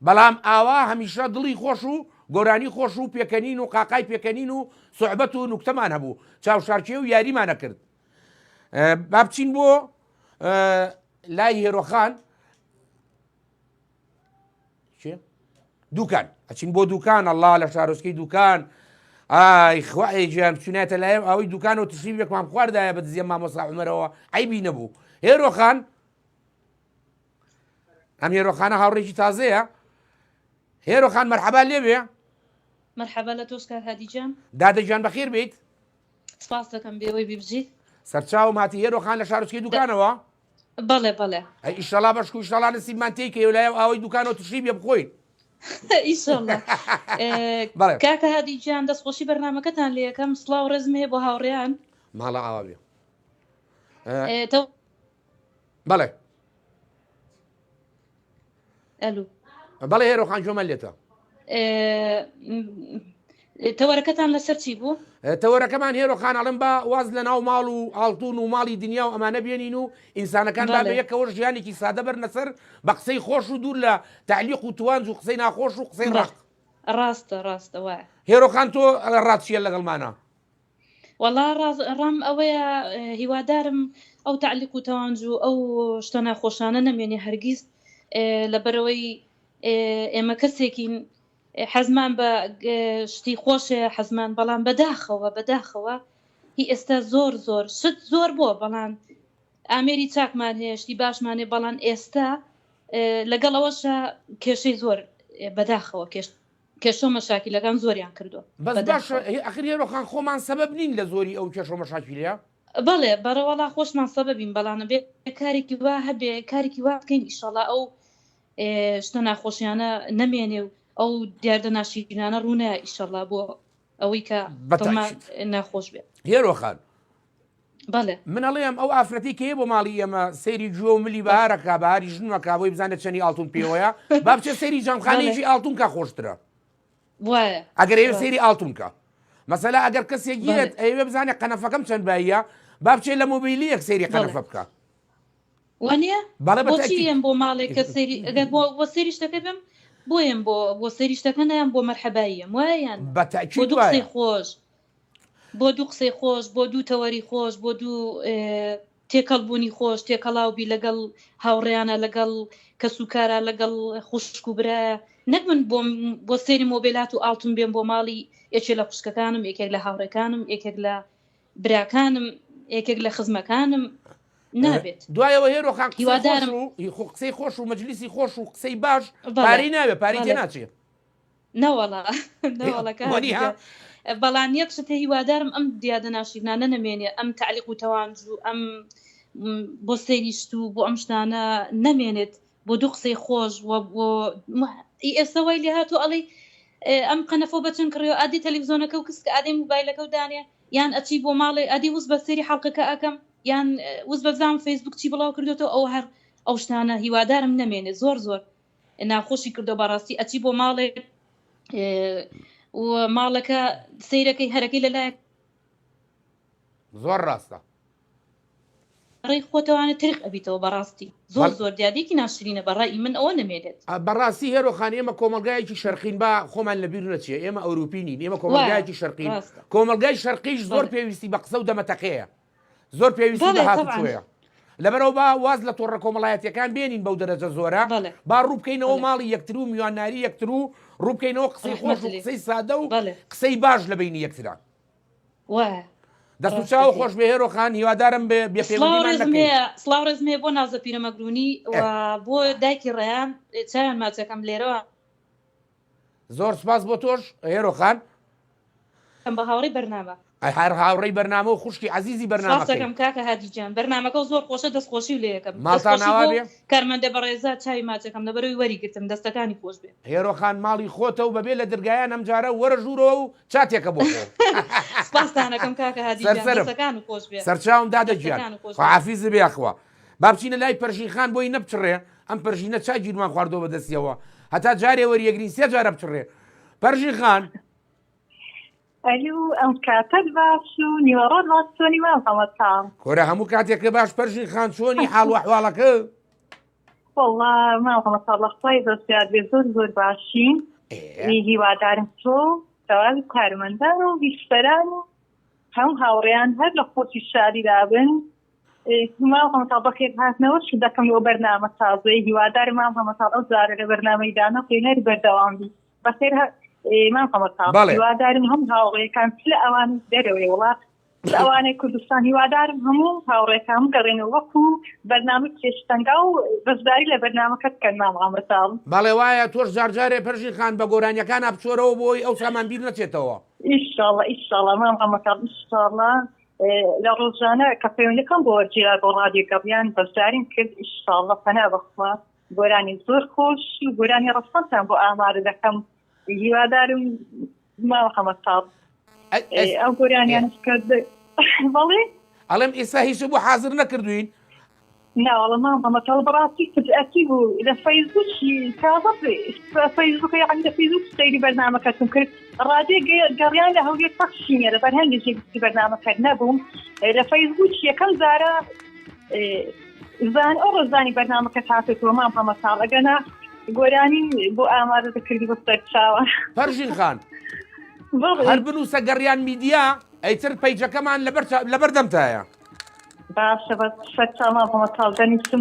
S1: بەڵام ئاوا هەمیشە دڵی خۆش و گۆرانی خۆش و پێکەنین و قاقای پێکەنین و سوحبەت و نوکتەمان هەبوو چاوشارچێ و یاریمانە کرد با بچین بۆ لای هێرۆخان دوکان ئەچین بۆ دوکان ئەڵڵا لە شارۆچکەی دوکان ئای خوای گیان چونێتە لایەم ئەوەی دوکانەوە تشریفێکمان خواردایە بە دزیە مامۆستا عومەرەوە عیبی نەبوو. هێرۆخان ئەم هێرۆخانە هاوڕێکی تازەیە. هێرۆخان مەرحەبا لێبێ.
S9: مرحبا لە تۆش کار هادیجان.
S1: دادەجان بەخێر بیت.
S9: سپاس دەکەم بێەوەی ببژیت.
S1: سەرچاو ماتی هێرۆخان لە شارچکەی دوکانەوە.
S9: بەڵێ بەڵێ.
S1: ئیشەڵا بەشک و ئیشەڵا نسیبمان تێکەوە لایە ئەوەی دوکانەوە تشریفێ بخۆین.
S9: ئیشەڵڵا. کاکە هادیجان دەستخۆشی بەرنامەکەتان لێ یەکەم سڵاو ڕێزم هەیە بۆ هاوڕێیان.
S1: ماڵە ئاوا بێ. بەڵێ.
S9: ئەلو.
S1: بەڵێ هێرۆخان جۆمە لێتە.
S9: تەوەرەکەتان لەسەر چی بوو؟
S1: تەوەرەکەمان هێرۆخان ئەڵم بە واز لە ناو ماڵ و ئاڵتون و ماڵی دنیا و ئەمانە بێنین و ئینسانەکان با بە یەکەوە ژیانێکی سادە بەرنە سەر بە قسەی خۆش و دوور لە تعلیق و توانج و قسەی ناخۆش و قسەی ڕاست.
S9: ڕاستە وایە.
S1: هێرۆخان تۆ ڕاستچیە لەگەڵمانە؟
S9: وەڵا ڕام ئەوەیە هیوادارم ئەو تعلیق و تەوانج و ئەو شتە ناخۆشانە نەمێنێ هەرگیز لەبەرەوەی ئێمە کەسێکین حەزمان بە شتی خۆشە حەزمان بەڵام بەداخەوە هی ئێستا زۆر شت زۆر بۆ بەڵام ئامێری چاکمان هەیە شتی باشمانێ بەڵام ئێستا لەگەڵەوەشە کێشەی زۆر بەداخەوە کێشۆ مەشاکیلەکان زۆریان کردو.
S1: بەس باشە ئەخر هێرۆخان خۆمان سەبەب نین لە زۆری ئەو کێشۆ مەشاکیلەیە؟
S9: بەڵێ بەڕەوەڵا خۆشمان سەبەبین بەڵانە بێ کارێکی وا هەبێ کارێکی وا بکەین ئیشەڵا ئەو شتە ناخۆشیانە نەمێنێ و ئەو دیاردە ناشرینانە ڕوونە ئیشەڵا بۆ ئەوەی کە ناخۆش بێت.
S1: هێرۆخان
S9: بەڵێ
S1: من ئەڵێم ئەو ئافرەتی کەیە بۆ ماڵی ئێمە سەیری جوۆ ملی بەهارەکە بەهاری ژنوەکە بۆی بزانێت چەنی ئاڵتون پێوەیە با بچێت سەیری جەمخانەیەکی ئاڵتونکە خۆشترە
S9: وایە
S1: ئەگەر ئێوە سەیری ئاڵتونکە مەسەلا ئەگەر کەسێک گیرێت ئەوێ بزانێت قەنەفەکەم چەند باییە با بچێت لە مۆبیلیەک سەیری قەنەفە بکە.
S9: وانە بۆچی بۆ ماڵێک کە سەیری ئەگەر بۆ سەیری شتەکە بم بۆیم بۆ سەیری شتەکە نەیان بۆ مەرحەباییەم وایەن
S1: بۆ
S9: دوو قسەی خۆش بۆ دوو قسەی خۆش بۆ دوو تەوەری خۆش بۆ دوو تێکەڵبوونی خۆش تێکەڵاوبی لەگەڵ هاوڕێیانە لەگەڵ کەسوکارە لەگەڵ خوشک و برایە نەک من بۆ سەیری مۆبیلات و ئاڵتون بێم بۆ ماڵی یەکێک لە خوشکەکانم یەکێک لە هاوڕێکانم یەکێک لە براکانم یەکێک لە خزمەکانم نابێت.
S1: دوایەوە هێرۆخان قسەی خۆش و مەجلیسی خۆش و قسەی باش پارەی ناوێت پارەی تێ ناچێت.
S9: نەوەڵا بەڵام یەک شتە هیوادارم ئەم دیادە ناشرینانە نەمێنێ ئەم تعلیق و تەوانج و ئەم بۆ سەیریشت و بۆ ئەم شتانە نەمێنێت بۆ دوو قسەی خۆش بۆ ئێستا وای لێ هاتوو ئەڵێ ئەم قەنەفۆ بەچن کڕێەوە ئادی تەلەڤیزۆنەکە و کەس کە ئادەی موبایلەکە و دانێ یان ئەچی بۆ ماڵێ ئادی وز بە سەیری حەڵقەکە ئەەکەم یان وز بەزانام فەیسبوک چی بڵاو کردوێتەوە ئەو هەر ئەو شتانە هیوادارم نەمێنێ زۆر ناخۆشی کردو بەڕاستی ئەچی بۆ ماڵێ و ماڵەکە سەیرەکەی هەرەکەی لەلایەک
S1: زۆر ڕاستە
S9: ڕێی خۆتەوانە تریق ئەبیتەوە بەڕاستی زۆر دیادێکی ناشرینە بەڕای من ئەوە نەمێنێت.
S1: بەڕاستی هێرۆخان ئێمە کۆمەلگایەکی شەرقین با خۆمان لەبیر نەچێ ئێمە ئەوروپینین ئێمە کۆمەلگایەکی شەرقین کۆمەلگای شەرقیش زۆر پێویستی بە قسە و دەمەتەقەیە زۆر پێویستی بە هاتوچۆیە لەبەرەوە با واز لە تۆڕە کۆمەڵایەتیەکان بێنین بەو دەرەجە زۆرە با ڕووبکەینەوە ماڵی یەکتر و میوانناری یەکتر و ڕووبکەینەوە قسەی خۆش و قسەی سادە و قسەی باش لە بینی یەکترا دەست و چاو خۆش بێ هێرۆخان هیوادارم بێ
S9: سڵاو ڕێزمێ بۆ نازە پیرەمەگرونی بۆ دایکی ڕێیان چیان ماچەکەم لێرەوە
S1: زۆر سپاس بۆ تۆش هێرۆخان
S9: بە هاوڕێی بەرنامە
S1: هەر هاوڕێی بەرنامە و خوشکی عزیزی بەرنامەکەم
S9: کاکە هادیجان بەرنامەکە زۆر خۆشە دەستخۆشی لێ یەکەم
S1: ماڵتاناوا بێ
S9: کارمەندە بەڕێزا چاوی ماچەکەم لەبەرەوەی وەریگرتم دەستەکانی خۆش بێ
S1: هێرۆخان ماڵی خۆتە و بەبێ لە دەرگایان ئەم جارە وەرە ژوورەوە و چاتێکە بۆ
S9: سپاسانەکەم کاکە هادیجان دەستەکان خۆش بێ
S1: سەرچاوم دادەگیان خواحافیز بێ ئەخوا با بچینە لای پەرژین خان بۆی نەبچڕێ ئەم پەرژینە چای گیرمان خواردەوە بەدەستیەوە هەتا جارێ وەریەگرین سێ جارە بچڕێ پەرژین خان
S10: ئەلو ئەم کاتت باش و نیوەڕۆ ڕاستۆنی وام هەمەتام
S1: کۆرە هەموو کاتێککە باش پەرژین خان چۆنی حاڵ و ئەحواڵەکە
S10: وەڵڵا مام هەمەتا لە خۆی دەستیاد بێ زۆر باشین هیوادارم تۆ تەواوی کارمەندان و بیشتەران و هەموو هاوڕێیان هەر لە خۆشی شاری دابن مام هەمەتا بەخێر هاتنەوە شو دەکەم لەوە بەرنامە تازەی هیوادارم مام هەمەتا ئەو جارە لە بەرنامەی دانا خۆی هەر بەردەوام بی بەخێر مام خەمەتاڵ
S1: بەڵێ.
S10: هیوادارم هەم هاوڕێکان لە ئەوان دەرەوەی وڵات ئەوانەی کوردستان هیوادارم هەموو هاوڕێکان گەڕێنەوە وەکو بەرنامە کێشتەنگا و بەشداری لە بەرنامەکە بکەن مام خەمەتاڵ.
S1: بەڵێ وایە تۆش جارجارێ پەرژین خان بە گۆرانیەکان بچۆرەوە بۆی ئەو سامان بیر نەچێتەوە.
S10: ئیشاڵڵا ئیشاڵڵا مام خەمەتاڵ ئیشاڵڵا لە ڕۆژانە کە پەیوەندەکەم بۆ وەرگێرا بۆ ڕادیۆکە بیان بەشداریم کرد ئیشاڵڵا پەنا بەخوا گۆرانی زۆر خۆش و گۆرانی ڕەسەنتان بۆ ئامادە دەکەم هیوادارم مام خەمەتاڵ ئەو گۆرانیان کرد بەڵێ
S1: ئەڵێم ئێستا هیچ بۆ حاضر نەکردوین
S10: ناوەڵە مام خەمەتاڵ بەڕاستی فجئەتی بوو لە فەیسبووکی تازە فەیسبووک یعنی لە فەیسبووک سەیری بەرنامەکەتم کرد ڕادێ گەڕیان لە هەولێر پەخشینە لە بەرهەنگێکی بەرنامەکە نەبووم لە فەیسبووک یەکەم جارە ئەو ڕۆژانی بەرنامەکە هاتێتەوە مام خەمەتاڵ ئەگەنا گۆرانی بۆ ئامادە دەکردی بۆ سەرچاوە.
S1: پەرژین خان هەر بنووسە گەڕیان میدیا ئەیتر پەیجەکەمان لەبەردەمتایە.
S10: باشە بە سەرچاو مام خەمەتاڵ دەنووسم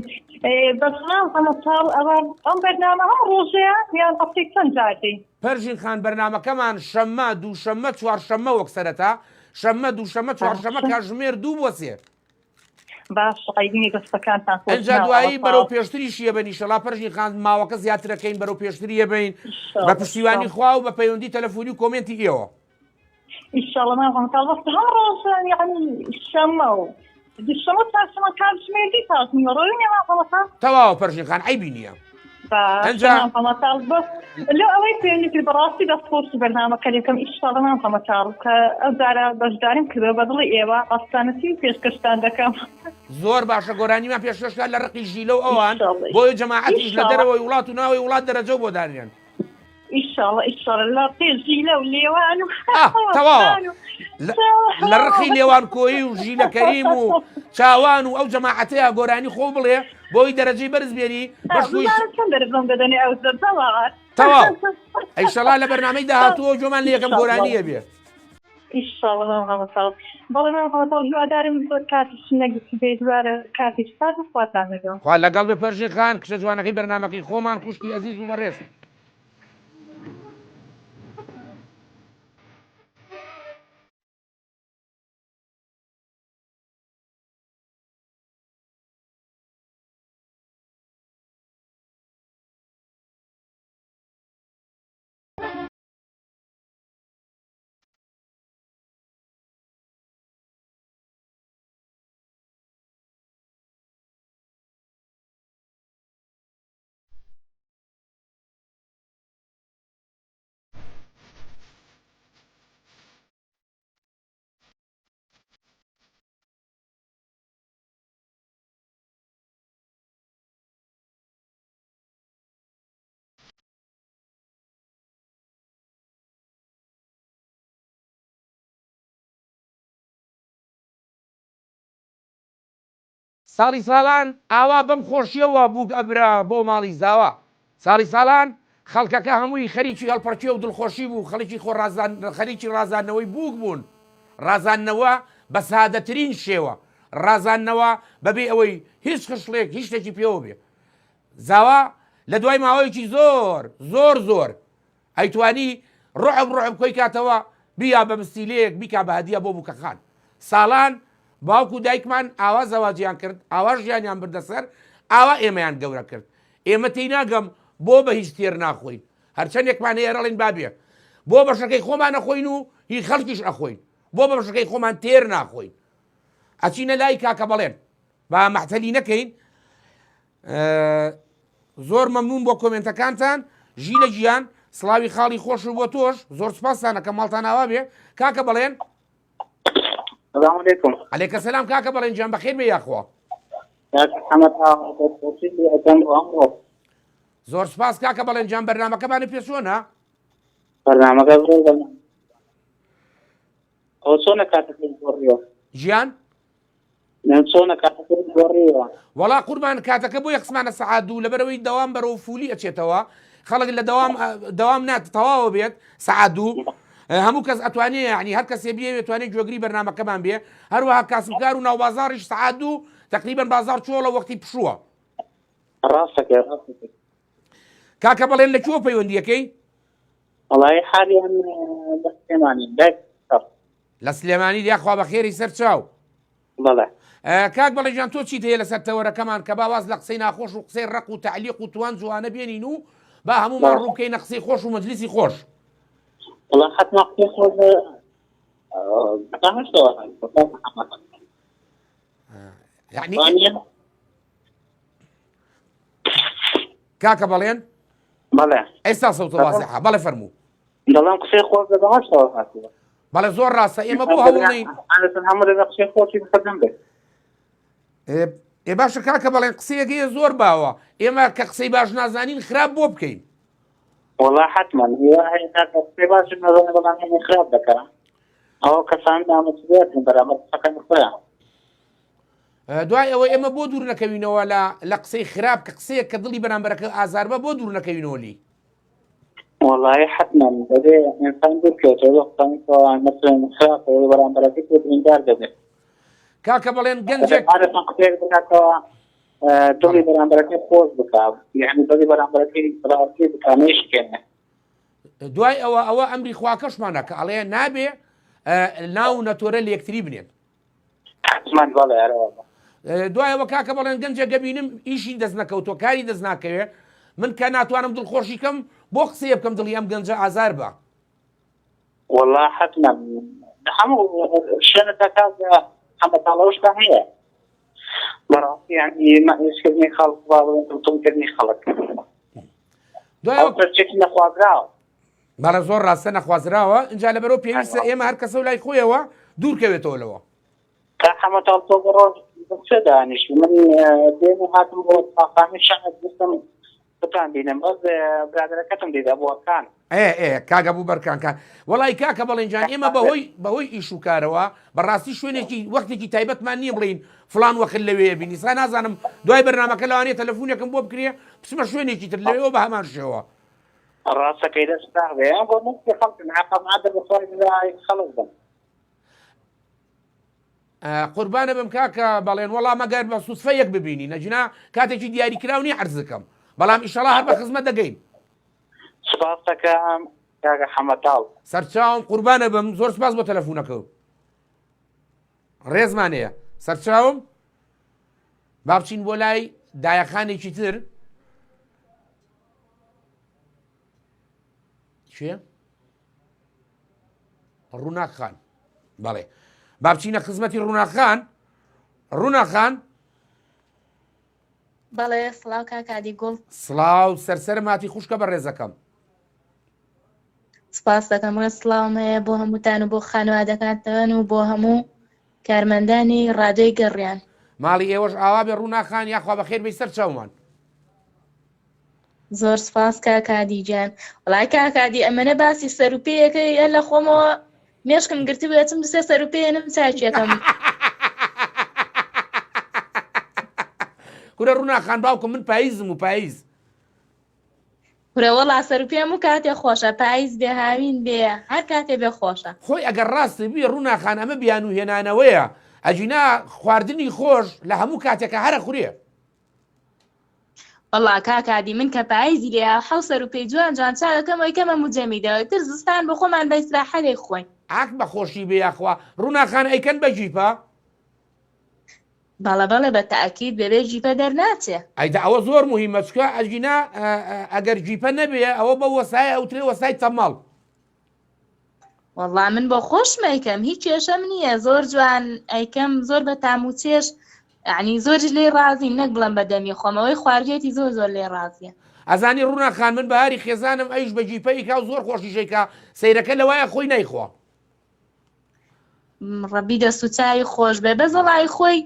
S10: بەس مام خەمەتاڵ ئەم بەرنامە هەم ڕۆژەیە یان هەفتەی چەند جاردەی؟
S1: پەرژین خان بەرنامەکەمان شەممە دووشەممە چوارشەممە وەک سەرەتا شەممە دووشەممە چوارشەممە کاتژمێر 2 بۆ 3.
S10: باش قەیدینی دەستەکانتان
S1: ئەنجا دوایی بەرەو پێشتریشیە بە نیشەڵا پەرژین خان ماوەکە زیاترەکەین بەرەو پێشتریە بین بە پشتیوانی خوا و بە پەیوەندی تەلەفۆنی و کۆمنتی ئێوە.
S10: ئیشاڵڵا مام خەمەتاڵ بەس هەم ڕۆژان یعنی شەممە و دووشەمە چوارشەمە کاتژمێردی تازمیوە ڕۆیێ مام خەمەتاڵ
S1: تەواو پەرژین خان عیبی نییە.
S10: مام خەمەتاڵ بەس لە ئەوەی پێوەندی کرد بەڕاستی دەستخۆشی بەرنامەکە لەکەم ئیشاڵڵا مام خەمەتاڵ کە ئەو جارە بەشداریم کردەوە بە دڵی ئێوە ڕاستانەتی و پێشکەشتان دەکەم.
S1: زۆر باشە گۆرانیمان پێشکەشکان لە ڕقی ژیلە و ئەوان بۆی جەماعەتیش لە دەرەوەی وڵات و ناوەی وڵات دەرەجە بۆ دانیان.
S10: ئیشاڵڵا ئیشاڵڵا لە ژیلە و لێوان و
S1: تەواوە لە ڕقی لێوان کۆیی و ژیلە کەریم و چاوان و ئەو جەماعەتەیە گۆرانی خۆ بڵێ بۆی دەرەجەی بەرز بێنی تەواو ئەیشەڵا لە بەرنامەی داهاتووە جۆمان لە یەکەم گۆرانیە بێ.
S10: ئیشاڵڵا مام خەمەتاڵ بەڵێ مام خەمەتاڵ هیوادارم زۆر کاتیش نەگیری بێ دوارە کاتیش ساز خواتان لەگەڵ
S1: خوا لەگەڵ بێ پەرژین خان کشە جوانەکەی بەرنامەکەی خۆمان خوشکی ئەزیز و بەڕێز. ساڵی ساڵان ئاوا بەم خۆشیەوە بوو ئەبرا بۆ ماڵی زاوا. ساڵی ساڵان خەڵکەکە هەمووی خەریکی هەڵپەرچیە و دڵخۆشی بوو خەریکی ڕازاندنەوەی بووک بوون. ڕازاندنەوە بە سادەترین شێوە ڕازاندنەوە بەبێ ئەوەی هیچ خشلێک هیچ شتێکی پێوە بێ. زاوا لە دوای ماوەیەکی زۆر ئەیتوانی ڕوحب کۆی کاتەوە بیا بە مستیلەیەک بیکا بە هەدیە بۆ بووکەخان. ساڵان باوکو دایکمان ئاوا زەواجیان کرد ئاوا ژیانیان بردەسەر ئاوا ئێمەیان گەورە کرد. ئێمە تێی ناگەم بۆ بە هیچ تێر ناخۆین هەرچەندێکمان هەیە ڕەڵین بابێ بۆ بەشەکەی خۆمان نەخۆین و هی خەڵکیش ئەخۆین بۆ بە بەشەکەی خۆمان تێر ناخۆین. ئەچینە لای کاکە بەڵێن با مەحتەلی نەکەین. زۆر مەمنون بۆ کۆمنتەکانتان. ژیلە گیان سڵاوی خاڵی خۆش و بۆ تۆش زۆر سپاسانە کە ماڵتان ئاوا بێ. کاکە بەڵێن عەلەیکە سەلام کاکە بەڵێن گیان بەخێر بێ یاخوا. زۆر سپاس کاکە بەڵێن گیان بەرنامەکەمانە پێ چۆنە؟
S11: بەرنامەکە ئەو چۆنە کاتەکەی گۆڕیوە
S1: ژیان؟
S11: چۆنە کاتەکەی گۆڕیوە؟
S1: وەڵا قوربان کاتەکە بۆ یەک قسمانە سەعات دوو لەبەرەوەی دەوام بەرەو فولی ئەچێتەوە خەڵک لە دەوام نات تەواوە بێت سەعات دوو هەموو کەس ئەتوانێ یعنی هەر کەسێ بێ توانێت گوێگری بەرنامەکەمان بێ هەروەها کاسبکار و ناوبازاڕیش سەعات دوو تقریبا بازار چۆڵە وەختی پشووە.
S11: ڕاستەکەی
S1: کاکە بەڵێن لەکوێ پەیوەندیەکەی؟
S11: والله حاليا بس ثمانين بس
S1: لە سلێمانی دیاخوا بە خێری سەر چاو
S11: بەڵێ
S1: کاک بەڵێ ژیان تۆ چیت هەیە لەسەر تەوەرەکەمان کە باواز لە قسەی ناخۆش و قسەی ڕق و تعلیق و توان جوانە بێنین و با هەمومان ڕووکەینە قسەی خۆش و مەجلیسی خۆش
S11: والله حتما قسەی خۆش
S1: یعنی کاکە بەڵێن
S11: بەڵێ
S1: ئێستا سەوتە وازیحە بەڵێ فەرموو
S11: دەڵام قسەی خۆش دەباشەوە هاتووە
S1: بەڵێ زۆر ڕاستە ئێمە بۆ هەوڵنین
S11: هەموو لەگە قسەی خۆشی بخەدەم بێت
S1: ئێ باشە کاکە بەڵێن قسەیەکەیە زۆر باوە ئێمە کە قسەی باش نازانین خراپ بۆ بکەین
S11: والله حتما قسەی باش نازانێ بەڵام هێنی خراپ دەکەن ئەوە کەسان نامەسئولیەتن بەرامبەر قسەکانی خۆیان
S1: دوای ئەوە ئێمە بۆ دوور نەکەوینەوە لە قسەی خراپ کە قسەیە کە دڵی بەرامبەرەکە ئازار بە بۆ دوور نەکەوینەوە لی
S11: والله حتما بەبێ ئینسان دوورکەوێتەوە قسانی مثلا خراپەوە بەرامبەرەکەی بۆ بریندار دەبێت
S1: کاکە بەڵێن گەنجێک
S11: قسەیەک بکاتەوە دڵی بەرامبەرەکەی خۆش بکات یعنی دڵی بەرامبەرەکەی ڕاستی بکات نەیشکێنێ
S1: دوای ئەوە ئەمری خواکەشمانە کە ئەڵێ نابێ ناو نەتۆرە لە یەکتری بنێن
S11: حتمان بەڵێ
S1: دوایەوە کاکە بەڵێن گەنجێک گەبینم ئیشی دەست نەکەوتۆ کاری دەست ناکەوێ من کە ناتوانم دڵخۆشی کەم بۆ قسەیە بکەم دڵی ئەم گەنجە ئازار بە
S11: والله حتما هەموو شوێنە کاک حەمەتاڵەوەشدا هەیە بەڕاستی یعنی مەئیسکردنی خەڵک دڵتۆمکردنی خەڵک
S1: دوایەوە
S11: پرچێکی نەخوازراوە
S1: بەڵێ زۆر ڕاستە نەخوازراوە اینجا لەبەرەوە پێویستە ئێمە هەر کەسە و لای خۆیەوە دوورکەوێتەوە لەوە
S11: کا حەمەتاڵ تۆ بڕۆژ چه دانیش من دێن و هاتم بۆ تاقامی شەحت بستم بتان بینم بەس برادەرەکەتم دیدا بۆکان
S1: کاگە بوو بەرکانکان وەڵی کاکە بەڵێنجان ئێمە بەهۆی ئیش و کارەوە بەڕاستی شوێنێکی وەختێکی تایبەتمان نییە بڵین فلان وەخت لەوەیە بینی سا نازانم دوای بەرنامەکە لەوانەیە تەلەفۆنێکم بۆ بکرێ بچمە شوێنێکی تر لەوێەوە بە هەمان شێوە
S11: ڕاستەکەی دەستا بێ بۆ نستی خەڵکن حەقم عادە بخۆی خەڵک بن
S1: قوربانە بم کاکە بەڵێن وەڵام مەگەر بە سوسفەیەک ببینی نەجنا کاتێکی دیاریکراونی عەرزەکەم بەڵام ئیشەڵا هەر بە خزمەت دەگەین
S11: سپاس دەکەم کاکە حەمەتاڵ
S1: سەرچاوم قوربانە بم زۆر سپاس بۆ تەلەفۆنەکە ڕێزمانەیە سەرچاوم با بچین بۆ لای دایەخانێکی تر چێ؟ ڕووناخان بەڵێ با بچینە خزمەتی ڕووناخان ڕووناخان
S12: بەڵێ سڵاو کاکادی گوڵ
S1: سڵاو سەرسەر ماتی خوشکە بە ڕێزەکەم
S12: سپاس دەکەم ڕێ سڵاوم هەیە بۆ هەمووتان و بۆ خانوادەکانتان و بۆ هەموو کارمەندانی ڕادۆی گەڕیان
S1: ماڵی ئێوەش ئاوا بێ ڕووناخان یاخوا بەخێر بەی سەر چاومان
S12: زۆر سپاس کاکادی جان وڵای کاکادی ئەمەنە باسی سەروپەیەکەی هەر لە خۆمەوە مێشکم گرتی بێتم بسێ سەروپەیەنم چاچێکم
S1: کورە ڕووناخان باوکم من پاییزم و پاییز
S12: کورە وەڵا سەروپێم و کاتێ خۆشە پاییز بێ هاوین بێ هەر کاتێ بێ خۆشە
S1: خۆی ئەگەر ڕاستی بێ ڕووناخان ئەمە بیان و هێنانەوەیە ئەجینا خواردنی خۆش لە هەموو کاتێکە هەرە خوڕێ
S12: وەڵا کاکادی من کە پاییزی لێ حەو سەروپەی جوان جوان چاکەم ئەوکەمە موجەمیدەوە تر زستان بە خۆمان بە ئیستراحەتێک خۆین
S1: ئاک بەخۆشی بێ یاخوا ڕووناخان ئەیکەن بە جیپە
S12: بەڵە بەڵێ بە تاکید بەبێ جیپە دەرناچێ
S1: ئەیدا ئەوە زۆر مهمە چکە ئەجینا ئەگەر جیپە نەبێ ئەوە بە وەسایە ئەوترێ وەسای تەماڵ
S12: وەڵا من بۆ خۆشم ئەیکەم هیچ کێشەم نییە زۆر جوان ئەیکەم زۆر بە تاموچێش یعنی زۆر لێ ڕازیم نەک بڵم بەدەمی خۆمەوەی خواردێتی زۆر زۆر لێ ڕازیە
S1: ئەزانی ڕووناخان من بەهاری خێزانم ئەیش بە جیپەیکا و زۆر خۆشیشێکا سەیرەکە لەوایە خۆی نایخوا
S12: ڕەبی دەست و چاوی خۆش بێ بەزەڵای خۆی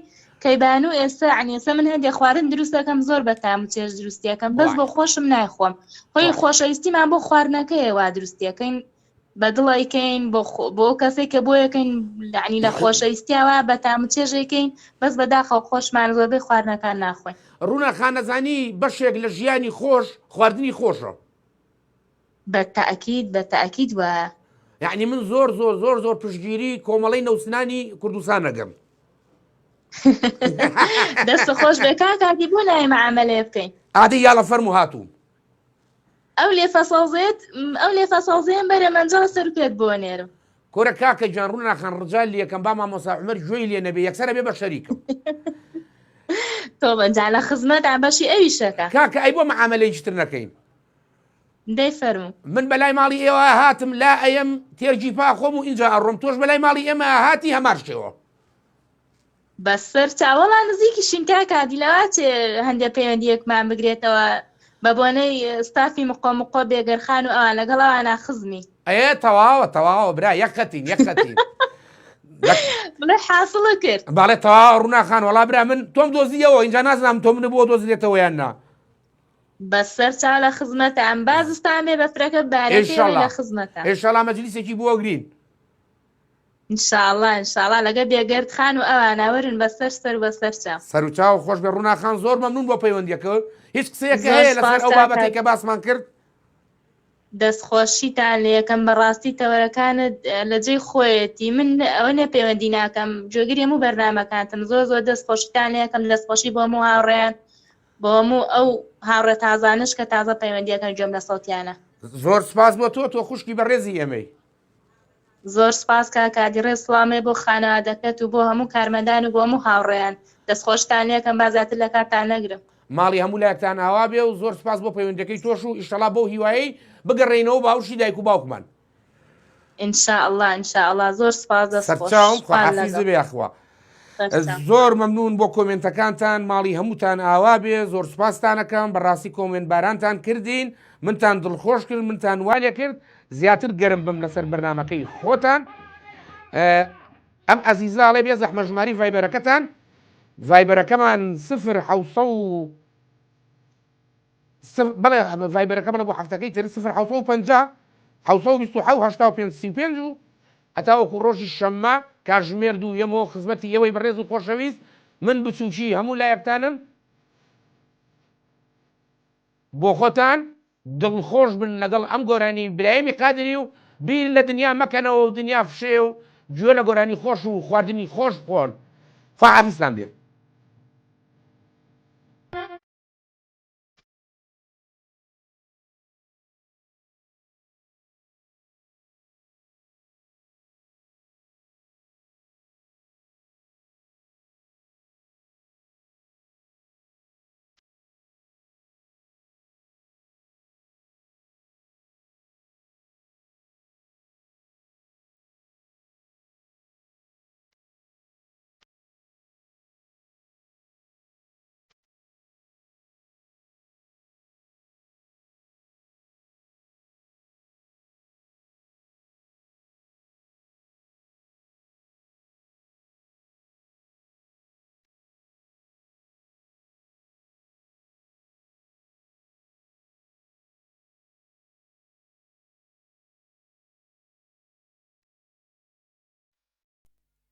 S12: کەیبان و ئێستا عنیێسە من هەندێک خواردن دروست دەکەم زۆر بە تاموچێش دروستیەکەم بەس بۆ خۆشم نایخۆم خۆی خۆشەویستیمان بۆ خواردنەکەیەوە دروستیەکەین بەدڵەکەین بۆ کەسێک کە بۆیەکەین یعنی لە خۆشەویستیاوە بە تاموچێژێکەین بەس بەداخەو خۆشمان زۆربەی خواردنەکان ناخۆین
S1: ڕووناخان نەزانی بەشێک لە ژیانی خۆش خواردنی خۆشە
S12: بە تەئەکید وایە
S1: یعنی من زۆر زۆر زۆر زۆر پشتگیری کۆمەڵەی نەوسنانی کوردستان نەگەم
S12: دەستە خۆش بێ کاکادی بۆ نایە مەعامەلێ بکەین
S1: عادی یا لە فەرمو هاتووم
S12: ئەو لێفەسەڵزێن بەرە مەنجەڵە سەر پێت بۆ نێرم
S1: کۆرە کاکە جان ڕوو ناخان ڕجال یەکەم با مامۆستا عومەر گوێی لێ نەبێ یەکسەرە بێ بە شەریکم
S12: تۆ بەنجا لە خزمەتان بەشی ئەوی شەکە
S1: کاکە ئەی بۆ مەعاملەیەکتر نەکەین
S12: دەی فەرموو
S1: من بەلای ماڵی ئێوە هاتم لا ئەم تێرجی پا خۆم و ئینجا ئەڕۆم تۆش بەلای ماڵی ئێمە هاتی هەمارشەوە
S12: بەسەر چاوەڵان نزیکی شینکا کادیلەواتێ هەندێک پەیوەندیەکمان بگرێتەوە بە بۆنەی ستافی مقۆ بێگەرخان و ئەوان لەگەڵەوانە خزمی
S1: ئەیە تەواوە برا یەکەتین
S12: بڵێ حاصڵە کرد
S1: باڵێ تەواو ڕووناخان وەڵا برا من تۆم دۆزیەوە اینجا نازانام تۆ من بۆ دۆزرێتەوە یان نا
S12: بەسەر چاو لە خزمەتە ئەم بازستان بێ بەفرەکە بارێکێ لە خزمەتە
S1: ئێشەڵا مەجلیسێکی بۆ گرین
S12: ئینشاءڵڵا لەگە بێگەرد خان و ئەواناوەرن بەسەر سەر بەسەر چاو
S1: سەر و چاو خۆش بێ ڕووناخان زۆر مەمنون بۆ پەیوەندیەکە هیچ قسەیەکە هەیە لەسەر ئەو بابەتێک کە باسمان کرد
S12: دەستخۆشیتان لە یەکەم بەڕاستی تەوەرەکانت لە جێی خۆیەتی من ئەوە نێ پەیوەندی ناکەم جۆگیری هەموو بەرنامەکانتم زۆر دەستخۆشیتان لە یەکەم دەستخۆشی بۆ هەموو هاوڕێیان بۆ هەموو ئەو هاوڕێ تازانش کە تازە پەیوەندیەکەن گوێم لە سەوتیانە
S1: زۆر سپاس بۆ تۆ خوشکی بەڕێزی ئێمەی
S12: زۆر سپاس کاکادی ڕێز سڵامێ بۆ خانەوادەکەت و بۆ هەموو کارمەندان و بۆ هەموو هاوڕێیان دەستخۆشتان لە یەکەم بازاتر لە کاتان نەگرم
S1: ماڵی هەموو لایەکتان ئاوا بێ و زۆر سپاس بۆ پەیوەندەکەی تۆش و ئیشتەڵا بۆ هیوایی بگەڕێینەوە باوشی دایک و باوکمان
S12: ئینشاءڵڵا زۆر سپاس
S1: سەرچاوم خواحافیز بێ ئەخوا زۆر مەمنون بۆ کۆمنتەکانتان ماڵی هەمووتان ئاوا بێ زۆر سپاستانەکەم بەڕاستی کۆمنت بارانتان کردین منتان دڵخۆش کرد منتان وانە کرد زیاتر گەرم بم لەسەر بەرنامەکەی خۆتان ئەم ئەزیزاڵێ بێ زەحمە ژماری ڤایبەرەکەتان ڤایبەرەکەمان بەڵێ ڤایبەرەکەمە بۆ هەفتەکەی تر 0 725 و هەتاوەکو ڕۆژی شەممە کاتژمێر دوو یەمەوە خزمەتی ئێوەی بەڕێز و خۆشەویست من بچووکی هەموو لایەکتانم بۆ خۆتان دڵخۆش بن لەگەڵ ئەم گۆرانی برایەمی قادری و بیر لە دنیا مەکەنەوە و دنیا فشێ و گوێ لە گۆرانی خۆش و خواردنی خۆش بخۆن خواحافیزتان بێت